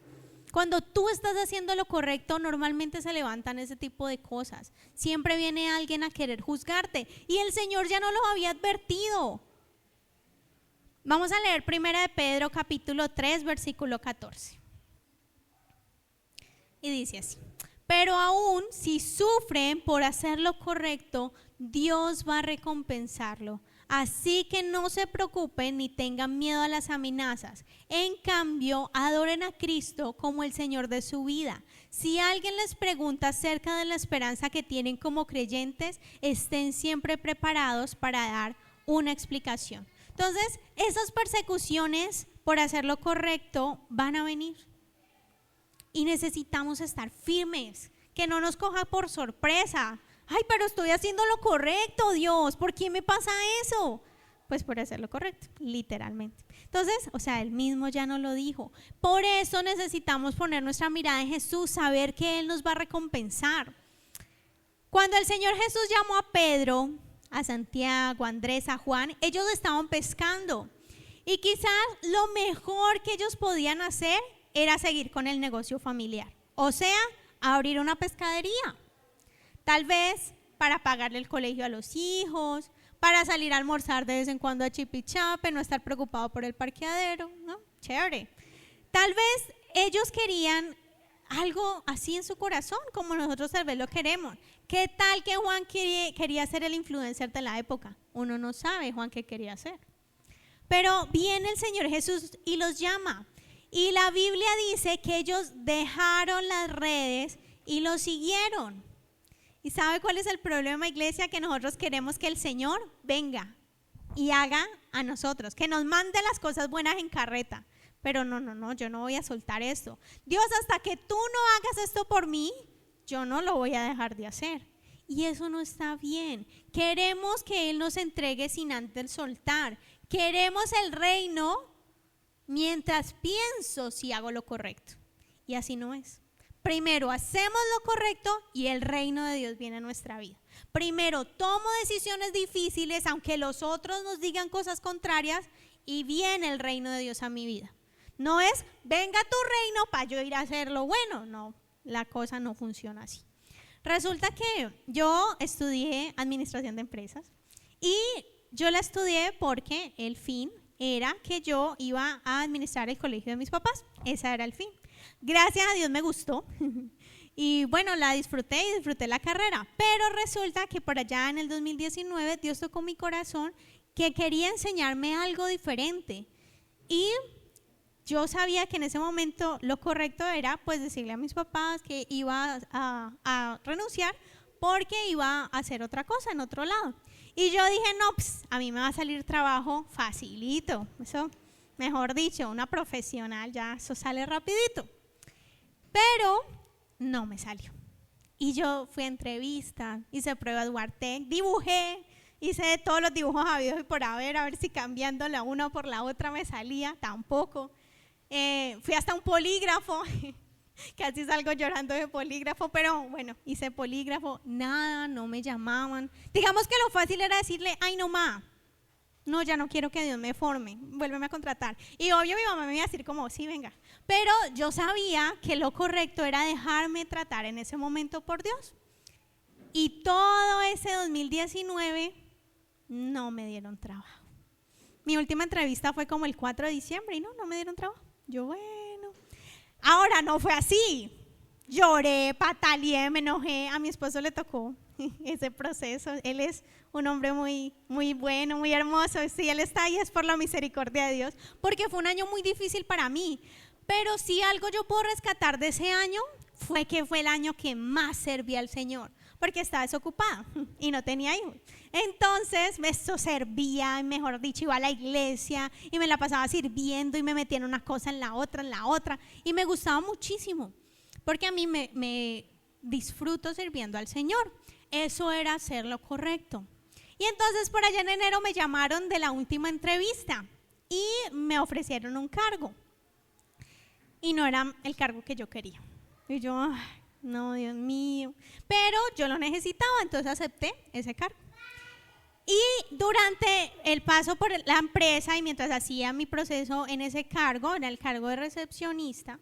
Cuando tú estás haciendo lo correcto, normalmente se levantan ese tipo de cosas. Siempre viene alguien a querer juzgarte y el Señor ya no los había advertido. Vamos a leer 1 de Pedro capítulo 3 versículo 14. Y dice así: pero aún si sufren por hacer lo correcto, Dios va a recompensarlo. Así que no se preocupen ni tengan miedo a las amenazas. En cambio, adoren a Cristo como el Señor de su vida. Si alguien les pregunta acerca de la esperanza que tienen como creyentes, estén siempre preparados para dar una explicación. Entonces, esas persecuciones por hacer lo correcto van a venir. Y necesitamos estar firmes, que no nos coja por sorpresa. Ay, pero estoy haciendo lo correcto, Dios, ¿por qué me pasa eso? Pues por hacer lo correcto, literalmente. Entonces, Él mismo ya nos lo dijo. Por eso necesitamos poner nuestra mirada en Jesús, saber que Él nos va a recompensar. Cuando el Señor Jesús llamó a Pedro, a Santiago, a Andrés, a Juan, ellos estaban pescando. Y quizás lo mejor que ellos podían hacer era seguir con el negocio familiar. O sea, abrir una pescadería. Tal vez para pagarle el colegio a los hijos, para salir a almorzar de vez en cuando a Chipichape, no estar preocupado por el parqueadero, ¿no? Chévere. Tal vez ellos querían algo así en su corazón, como nosotros tal vez lo queremos. ¿Qué tal que Juan quería ser el influencer de la época? Uno no sabe Juan qué quería hacer. Pero viene el Señor Jesús y los llama. Y la Biblia dice que ellos dejaron las redes y lo siguieron. ¿Y sabe cuál es el problema, iglesia? Que nosotros queremos que el Señor venga y haga a nosotros, que nos mande las cosas buenas en carreta. Pero no, yo no voy a soltar esto. Dios, hasta que tú no hagas esto por mí, yo no lo voy a dejar de hacer. Y eso no está bien. Queremos que Él nos entregue sin antes soltar. Queremos el reino mientras pienso si hago lo correcto. Y así no es. Primero hacemos lo correcto y el reino de Dios viene a nuestra vida. Primero tomo decisiones difíciles aunque los otros nos digan cosas contrarias y viene el reino de Dios a mi vida. No es venga tu reino para yo ir a hacer lo bueno. No, la cosa no funciona así. Resulta que yo estudié administración de empresas y yo la estudié porque el fin era que yo iba a administrar el colegio de mis papás. Ese era el fin. Gracias a Dios me gustó y bueno, la disfruté y disfruté la carrera, pero resulta que por allá en el 2019 Dios tocó mi corazón que quería enseñarme algo diferente y yo sabía que en ese momento lo correcto era pues decirle a mis papás que iba a renunciar porque iba a hacer otra cosa en otro lado. Y yo dije, no, pues, a mí me va a salir trabajo facilito, eso, mejor dicho, una profesional, ya eso sale rapidito. Pero no me salió. Y yo fui a entrevistas, hice pruebas Duarte, dibujé, hice todos los dibujos habidos y por a ver si cambiando la una por la otra me salía, tampoco. Fui hasta un polígrafo, casi salgo llorando de polígrafo, pero bueno, hice polígrafo, nada, no me llamaban. Digamos que lo fácil era decirle, ay no ma, no, ya no quiero que Dios me forme, vuélveme a contratar. Y obvio mi mamá me iba a decir como, sí, venga. Pero yo sabía que lo correcto era dejarme tratar en ese momento por Dios. Y todo ese 2019 no me dieron trabajo. Mi última entrevista fue como el 4 de diciembre y no me dieron trabajo. Yo, bueno. Ahora no fue así. Lloré, pataleé, me enojé. A mi esposo le tocó ese proceso. Él es un hombre muy, muy bueno, muy hermoso. Si él está ahí es por la misericordia de Dios, porque fue un año muy difícil para mí. Pero si algo yo puedo rescatar de ese año fue que fue el año que más serví al Señor, porque estaba desocupada y no tenía hijos. Entonces, esto servía, mejor dicho, iba a la iglesia y me la pasaba sirviendo y me metía en una cosa, en la otra, y me gustaba muchísimo, porque a mí me disfruto sirviendo al Señor. Eso era hacer lo correcto. Y entonces por allá en enero me llamaron de la última entrevista y me ofrecieron un cargo. Y no era el cargo que yo quería. Y yo, ay, no, Dios mío. Pero yo lo necesitaba, entonces acepté ese cargo. Y durante el paso por la empresa y mientras hacía mi proceso en ese cargo, era el cargo de recepcionista,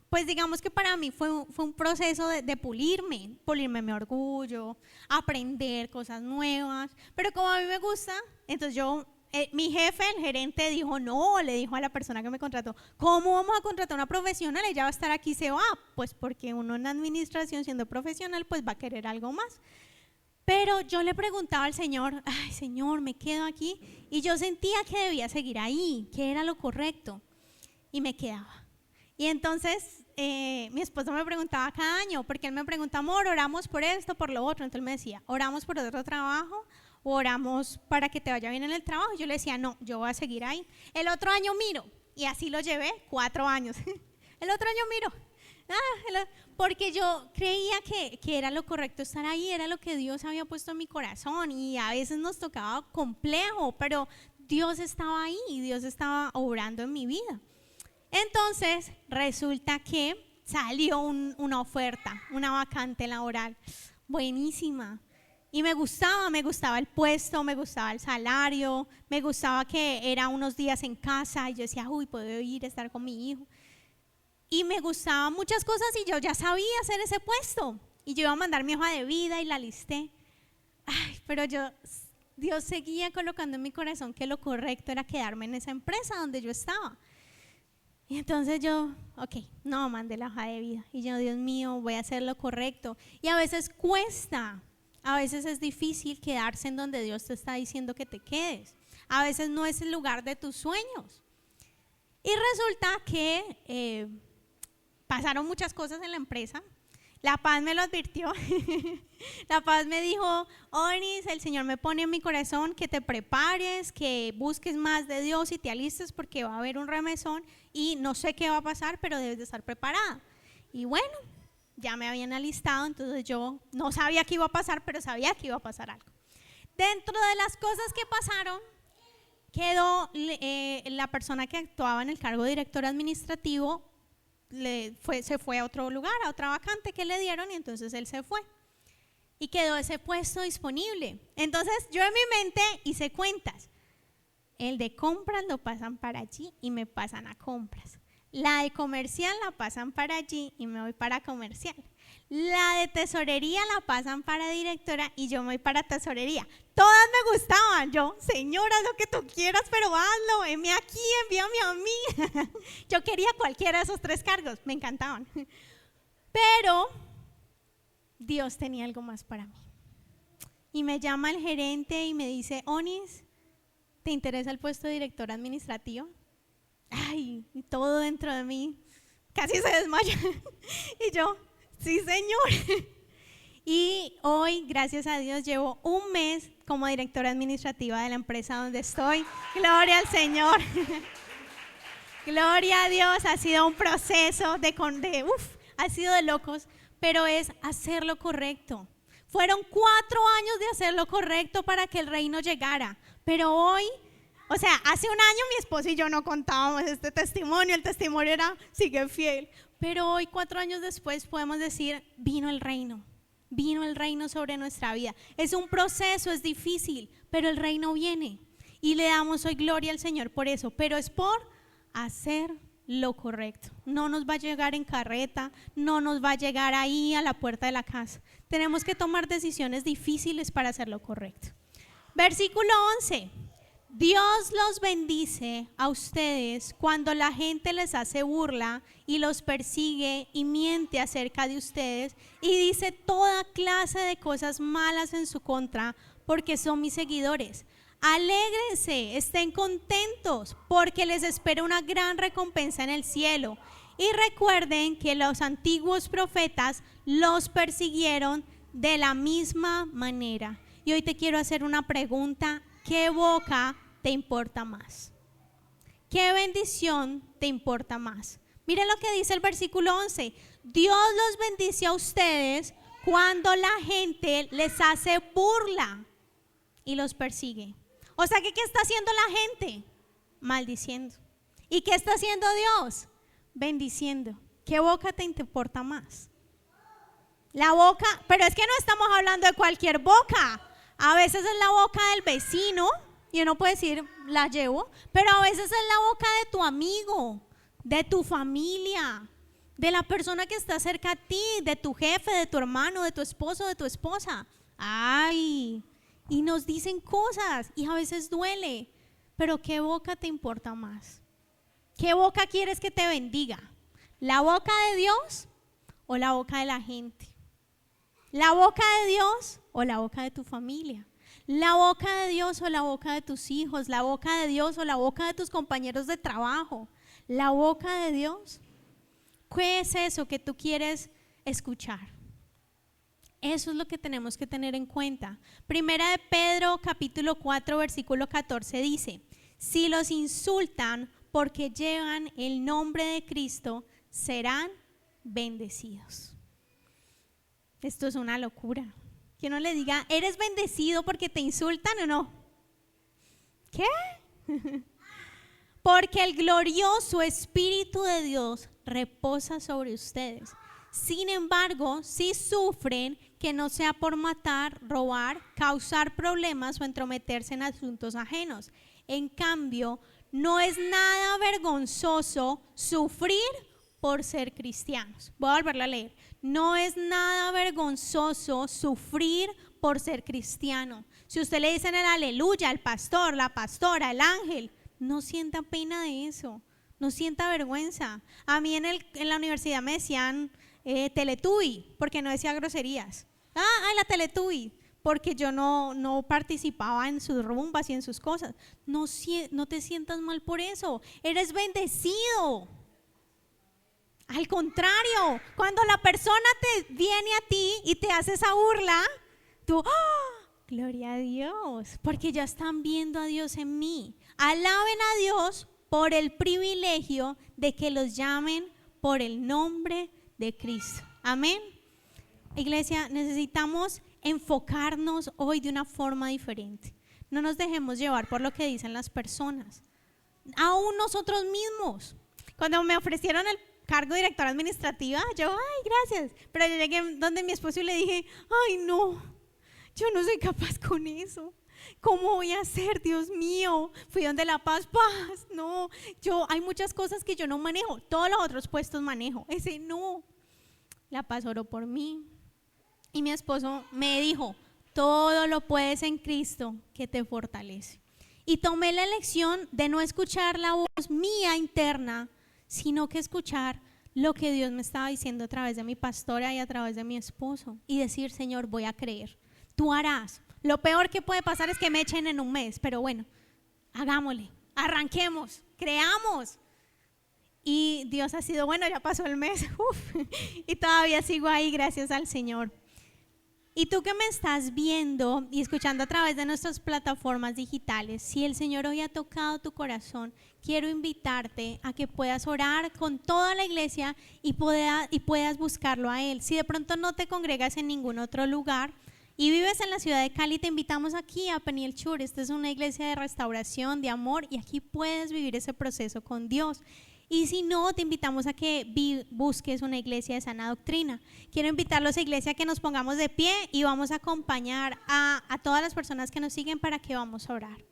pues digamos que para mí fue un proceso de pulirme mi orgullo, aprender cosas nuevas. Pero como a mí me gusta, entonces mi jefe, el gerente, dijo no, le dijo a la persona que me contrató, ¿cómo vamos a contratar a una profesional? Ella va a estar aquí, se va. Pues porque uno en administración siendo profesional pues va a querer algo más. Pero yo le preguntaba al Señor, ay Señor, me quedo aquí, y yo sentía que debía seguir ahí, que era lo correcto, y me quedaba. Y entonces mi esposo me preguntaba cada año, porque él me pregunta, amor, oramos por esto, por lo otro. Entonces él me decía, ¿oramos por otro trabajo o oramos para que te vaya bien en el trabajo? Yo le decía, no, yo voy a seguir ahí. El otro año miro, y así lo llevé 4 años. El otro año miro, porque yo creía que era lo correcto estar ahí, era lo que Dios había puesto en mi corazón, y a veces nos tocaba complejo, pero Dios estaba ahí y Dios estaba obrando en mi vida. Entonces resulta que salió una oferta, una vacante laboral buenísima, y me gustaba el puesto, me gustaba el salario, me gustaba que era unos días en casa y yo decía, uy, puedo ir a estar con mi hijo. Y me gustaban muchas cosas y yo ya sabía hacer ese puesto. Y yo iba a mandar mi hoja de vida y la listé. Ay, pero Dios seguía colocando en mi corazón que lo correcto era quedarme en esa empresa donde yo estaba. Y entonces yo, no, mandé la hoja de vida. Y yo, Dios mío, voy a hacer lo correcto. Y a veces cuesta, a veces es difícil quedarse en donde Dios te está diciendo que te quedes. A veces no es el lugar de tus sueños. Y resulta que pasaron muchas cosas en la empresa. La Paz me lo advirtió. La Paz me dijo, Onis, el Señor me pone en mi corazón que te prepares, que busques más de Dios y te alistes porque va a haber un remesón y no sé qué va a pasar, pero debes de estar preparada. Y bueno, ya me habían alistado, entonces yo no sabía qué iba a pasar, pero sabía que iba a pasar algo. Dentro de las cosas que pasaron, quedó la persona que actuaba en el cargo de director administrativo, se fue a otro lugar, a otra vacante que le dieron, y entonces él se fue y quedó ese puesto disponible. Entonces yo en mi mente hice cuentas, el de compras lo pasan para allí y me pasan a compras, la de comercial la pasan para allí y me voy para comercial, la de tesorería la pasan para directora y yo me voy para tesorería. Todas me gustaban. Yo, Señora, lo que tú quieras, pero hazlo, heme aquí, envíame a mí. Yo quería cualquiera de esos 3 cargos, me encantaban. Pero Dios tenía algo más para mí. Y me llama el gerente y me dice, Onis, ¿te interesa el puesto de director administrativo? Ay, y todo dentro de mí casi se desmaya. Y yo, sí, Señor. Y hoy, gracias a Dios, llevo 1 mes como directora administrativa de la empresa donde estoy. Gloria al Señor. Gloria a Dios. Ha sido un proceso ha sido de locos, pero es hacer lo correcto. Fueron 4 años de hacer lo correcto para que el reino llegara. Pero hoy, hace un año mi esposo y yo no contábamos este testimonio. El testimonio era, sigue fiel. Pero hoy, 4 años después, podemos decir, vino el reino sobre nuestra vida. Es un proceso, es difícil, pero el reino viene y le damos hoy gloria al Señor por eso, pero es por hacer lo correcto. No nos va a llegar en carreta, no nos va a llegar ahí a la puerta de la casa. Tenemos que tomar decisiones difíciles para hacer lo correcto. Versículo 11, Dios los bendice a ustedes cuando la gente les hace burla y los persigue y miente acerca de ustedes y dice toda clase de cosas malas en su contra porque son mis seguidores. Alégrense, estén contentos porque les espera una gran recompensa en el cielo. Y recuerden que los antiguos profetas los persiguieron de la misma manera. Y hoy te quiero hacer una pregunta. ¿Qué boca te importa más? ¿Qué bendición te importa más? Mire lo que dice el versículo 11. Dios los bendice a ustedes cuando la gente les hace burla y los persigue. O sea, ¿qué está haciendo la gente? Maldiciendo. ¿Y qué está haciendo Dios? Bendiciendo. ¿Qué boca te importa más? La boca, pero es que no estamos hablando de cualquier boca. A veces es la boca del vecino, y uno puede decir, la llevo, pero a veces es la boca de tu amigo, de tu familia, de la persona que está cerca a ti, de tu jefe, de tu hermano, de tu esposo, de tu esposa. Ay, y nos dicen cosas y a veces duele, pero ¿qué boca te importa más? ¿Qué boca quieres que te bendiga? ¿La boca de Dios o la boca de la gente? ¿La boca de Dios o la boca de tu familia? ¿La boca de Dios o la boca de tus hijos? ¿La boca de Dios o la boca de tus compañeros de trabajo? ¿La boca de Dios? ¿Qué es eso que tú quieres escuchar? Eso es lo que tenemos que tener en cuenta. Primera de Pedro, capítulo 4, versículo 14 dice: si los insultan porque llevan el nombre de Cristo, serán bendecidos. Esto es una locura. Que uno le diga, ¿eres bendecido porque te insultan o no? ¿Qué? Porque el glorioso Espíritu de Dios reposa sobre ustedes. Sin embargo, si sufren, que no sea por matar, robar, causar problemas o entrometerse en asuntos ajenos. En cambio, no es nada vergonzoso sufrir por ser cristianos. Voy a volverlo a leer. No es nada vergonzoso sufrir por ser cristiano. Si usted le dicen el aleluya, el pastor, la pastora, el ángel, no sienta pena de eso, no sienta vergüenza. A mí en la universidad me decían Teletubby, porque no decía groserías. La Teletubby, porque yo no participaba en sus rumbas y en sus cosas. No te sientas mal por eso, eres bendecido. Al contrario, cuando la persona te viene a ti y te hace esa burla, tú, gloria a Dios, porque ya están viendo a Dios en mí. Alaben a Dios por el privilegio de que los llamen por el nombre de Cristo. Amén. Iglesia, necesitamos enfocarnos hoy de una forma diferente. No nos dejemos llevar por lo que dicen las personas, aún nosotros mismos. Cuando me ofrecieron el cargo de directora administrativa, yo, gracias, pero yo llegué donde mi esposo y le dije, no, yo no soy capaz con eso. ¿Cómo voy a hacer, Dios mío? Fui donde La Paz, no, hay muchas cosas que yo no manejo, todos los otros puestos manejo, ese no. La Paz oró por mí y mi esposo me dijo, todo lo puedes en Cristo que te fortalece. Y tomé la elección de no escuchar la voz mía interna, sino que escuchar lo que Dios me estaba diciendo a través de mi pastora y a través de mi esposo y decir, Señor, voy a creer, tú harás. Lo peor que puede pasar es que me echen en un mes, pero bueno, hagámosle, arranquemos, creamos. Y Dios ha sido bueno, ya pasó el mes, y todavía sigo ahí, gracias al Señor. Y tú que me estás viendo y escuchando a través de nuestras plataformas digitales, si el Señor hoy ha tocado tu corazón, quiero invitarte a que puedas orar con toda la iglesia y puedas buscarlo a Él. Si de pronto no te congregas en ningún otro lugar y vives en la ciudad de Cali, te invitamos aquí a Peniel Chur. Esta es una iglesia de restauración, de amor, y aquí puedes vivir ese proceso con Dios. Y si no, te invitamos a que busques una iglesia de sana doctrina. Quiero invitarlos a iglesia que nos pongamos de pie y vamos a acompañar a todas las personas que nos siguen para que vamos a orar.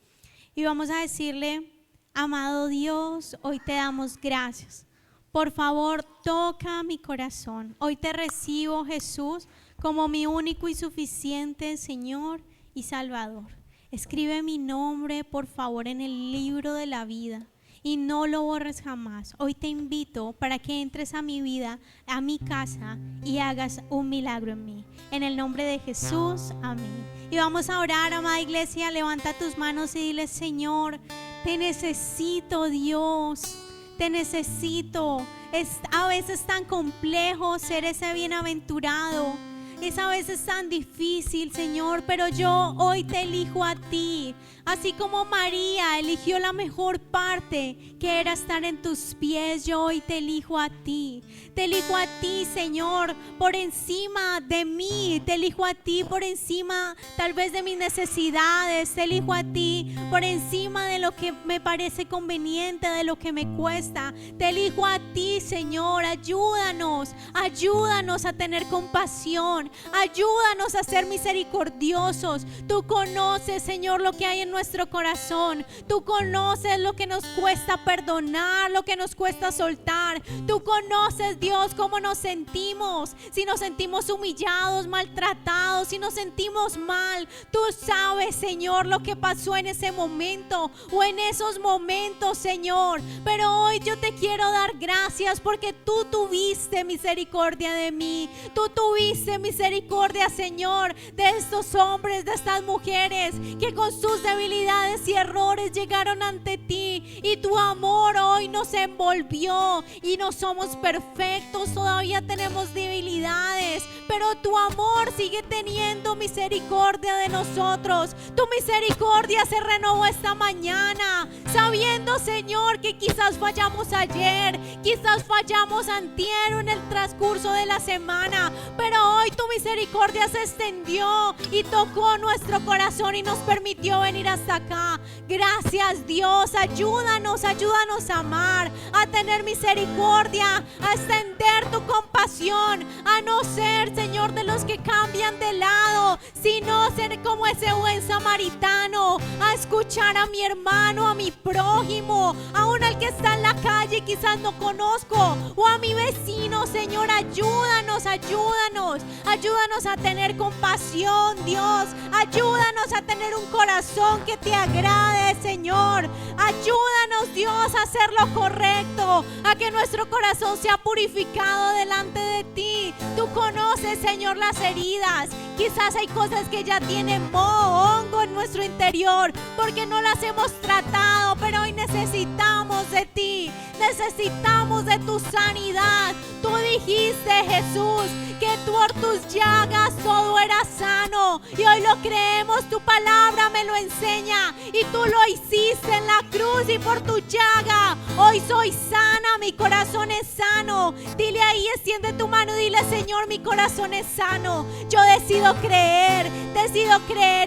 Y vamos a decirle, amado Dios, hoy te damos gracias. Por favor, toca mi corazón. Hoy te recibo, Jesús, como mi único y suficiente Señor y Salvador. Escribe mi nombre, por favor, en el libro de la vida y no lo borres jamás. Hoy te invito para que entres a mi vida, a mi casa y hagas un milagro en mí. En el nombre de Jesús, amén. Y vamos a orar, amada iglesia. Levanta tus manos y dile: Señor, te necesito, Dios, te necesito. Es a veces tan complejo ser ese bienaventurado. Es a veces tan difícil, Señor, pero yo hoy te elijo a ti. Así como María eligió la mejor parte, que era estar en tus pies, yo hoy te elijo a ti. Te elijo a ti, Señor, por encima de mí. Te elijo a ti por encima, tal vez, de mis necesidades. Te elijo a ti por encima de lo que me parece conveniente, de lo que me cuesta. Te elijo a ti, Señor. Ayúdanos a tener compasión. Ayúdanos a ser misericordiosos. Tú conoces, Señor, lo que hay en nuestro corazón. Tú conoces lo que nos cuesta perdonar, lo que nos cuesta soltar. Tú conoces, Dios, cómo nos sentimos. Si nos sentimos humillados, maltratados, si nos sentimos mal. Tú sabes, Señor, lo que pasó en ese momento o en esos momentos, Señor. Pero hoy yo te quiero dar gracias porque tú tuviste misericordia de mí. Tú tuviste misericordia, Señor, de estos hombres, de estas mujeres que con sus debilidades y errores llegaron ante ti, y tu amor hoy nos envolvió. Y no somos perfectos, todavía tenemos debilidades, pero tu amor sigue teniendo misericordia de nosotros. Tu misericordia se renovó esta mañana, sabiendo, Señor, que quizás fallamos ayer, quizás fallamos antier o en el transcurso de la semana, pero hoy tu misericordia se extendió y tocó nuestro corazón y nos permitió venir hasta acá. Gracias, Dios. Ayúdanos a amar, a tener misericordia, a extender tu compasión, a no ser, Señor, de los que cambian de lado, sino ser como ese buen samaritano, a escuchar a mi hermano, a mi prójimo, aún al que está en la calle quizás no conozco, o a mi vecino. Señor, ayúdanos a tener compasión, Dios. Ayúdanos a tener un corazón que te agrade, Señor. Ayúdanos, Dios, a hacer lo correcto, a que nuestro corazón sea purificado delante de ti. Tú conoces, Señor, las heridas. Quizás hay cosas que ya tienen moho, hongo en nuestro interior porque no las hemos tratado, pero hoy necesitamos de ti. Necesitamos de tu sanidad. Tú dijiste, Jesús, que por tus llagas todo era sano, y hoy lo creemos. Tu palabra me lo enseña, y tú lo hiciste en la cruz, y por tu llaga hoy soy sana. Mi corazón es sano. Dile ahí, extiende tu mano y dile: Señor, mi corazón es sano. Yo decido creer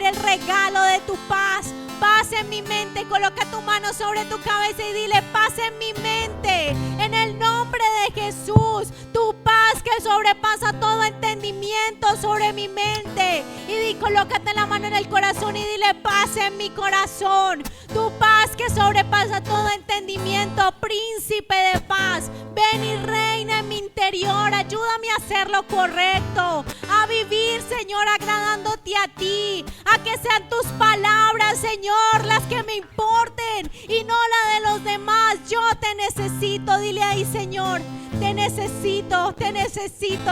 el regalo de tu paz. Paz en mi mente. Coloca tu mano sobre tu cabeza y dile: paz en mi mente, en el nombre de Jesús. Tu paz que sobrepasa todo entendimiento sobre mi mente. Y colócate la mano en el corazón y dile: paz en mi corazón. Tu paz que sobrepasa todo entendimiento, príncipe de paz, ven y reina en mi interior. Ayúdame a hacer lo correcto, a vivir, Señor, agradándote a ti, a que sean tus palabras, Señor, las que me importen y no la de los demás. Yo te necesito. Dile ahí: Señor, te necesito,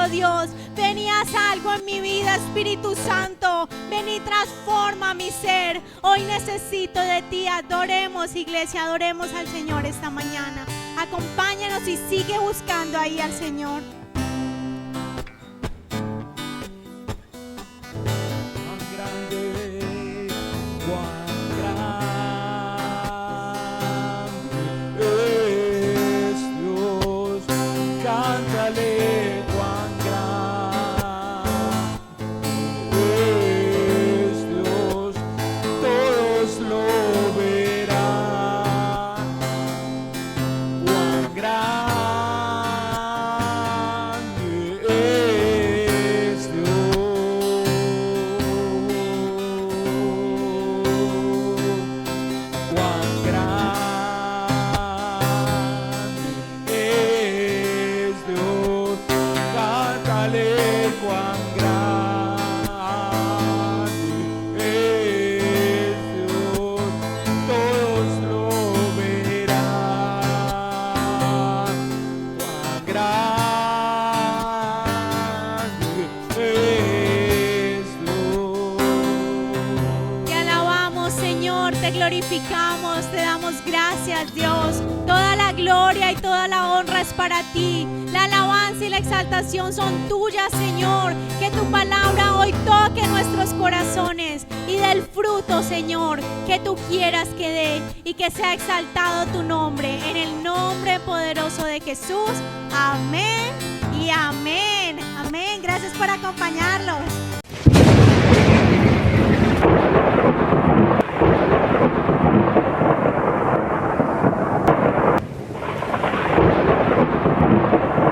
Dios. Ven y haz algo en mi vida, Espíritu Santo. Ven y transforma mi ser. Hoy necesito de ti. Adoremos, iglesia, adoremos al Señor esta mañana. Acompáñanos y sigue buscando ahí al Señor. glorificamos, te damos gracias, Dios. Toda la gloria y toda la honra es para ti. La alabanza y la exaltación son tuyas, Señor. Que tu palabra hoy toque nuestros corazones y del fruto, Señor, que tú quieras que dé, y que sea exaltado tu nombre. En el nombre poderoso de Jesús. Amén y amén. Amén. Gracias por acompañarlos.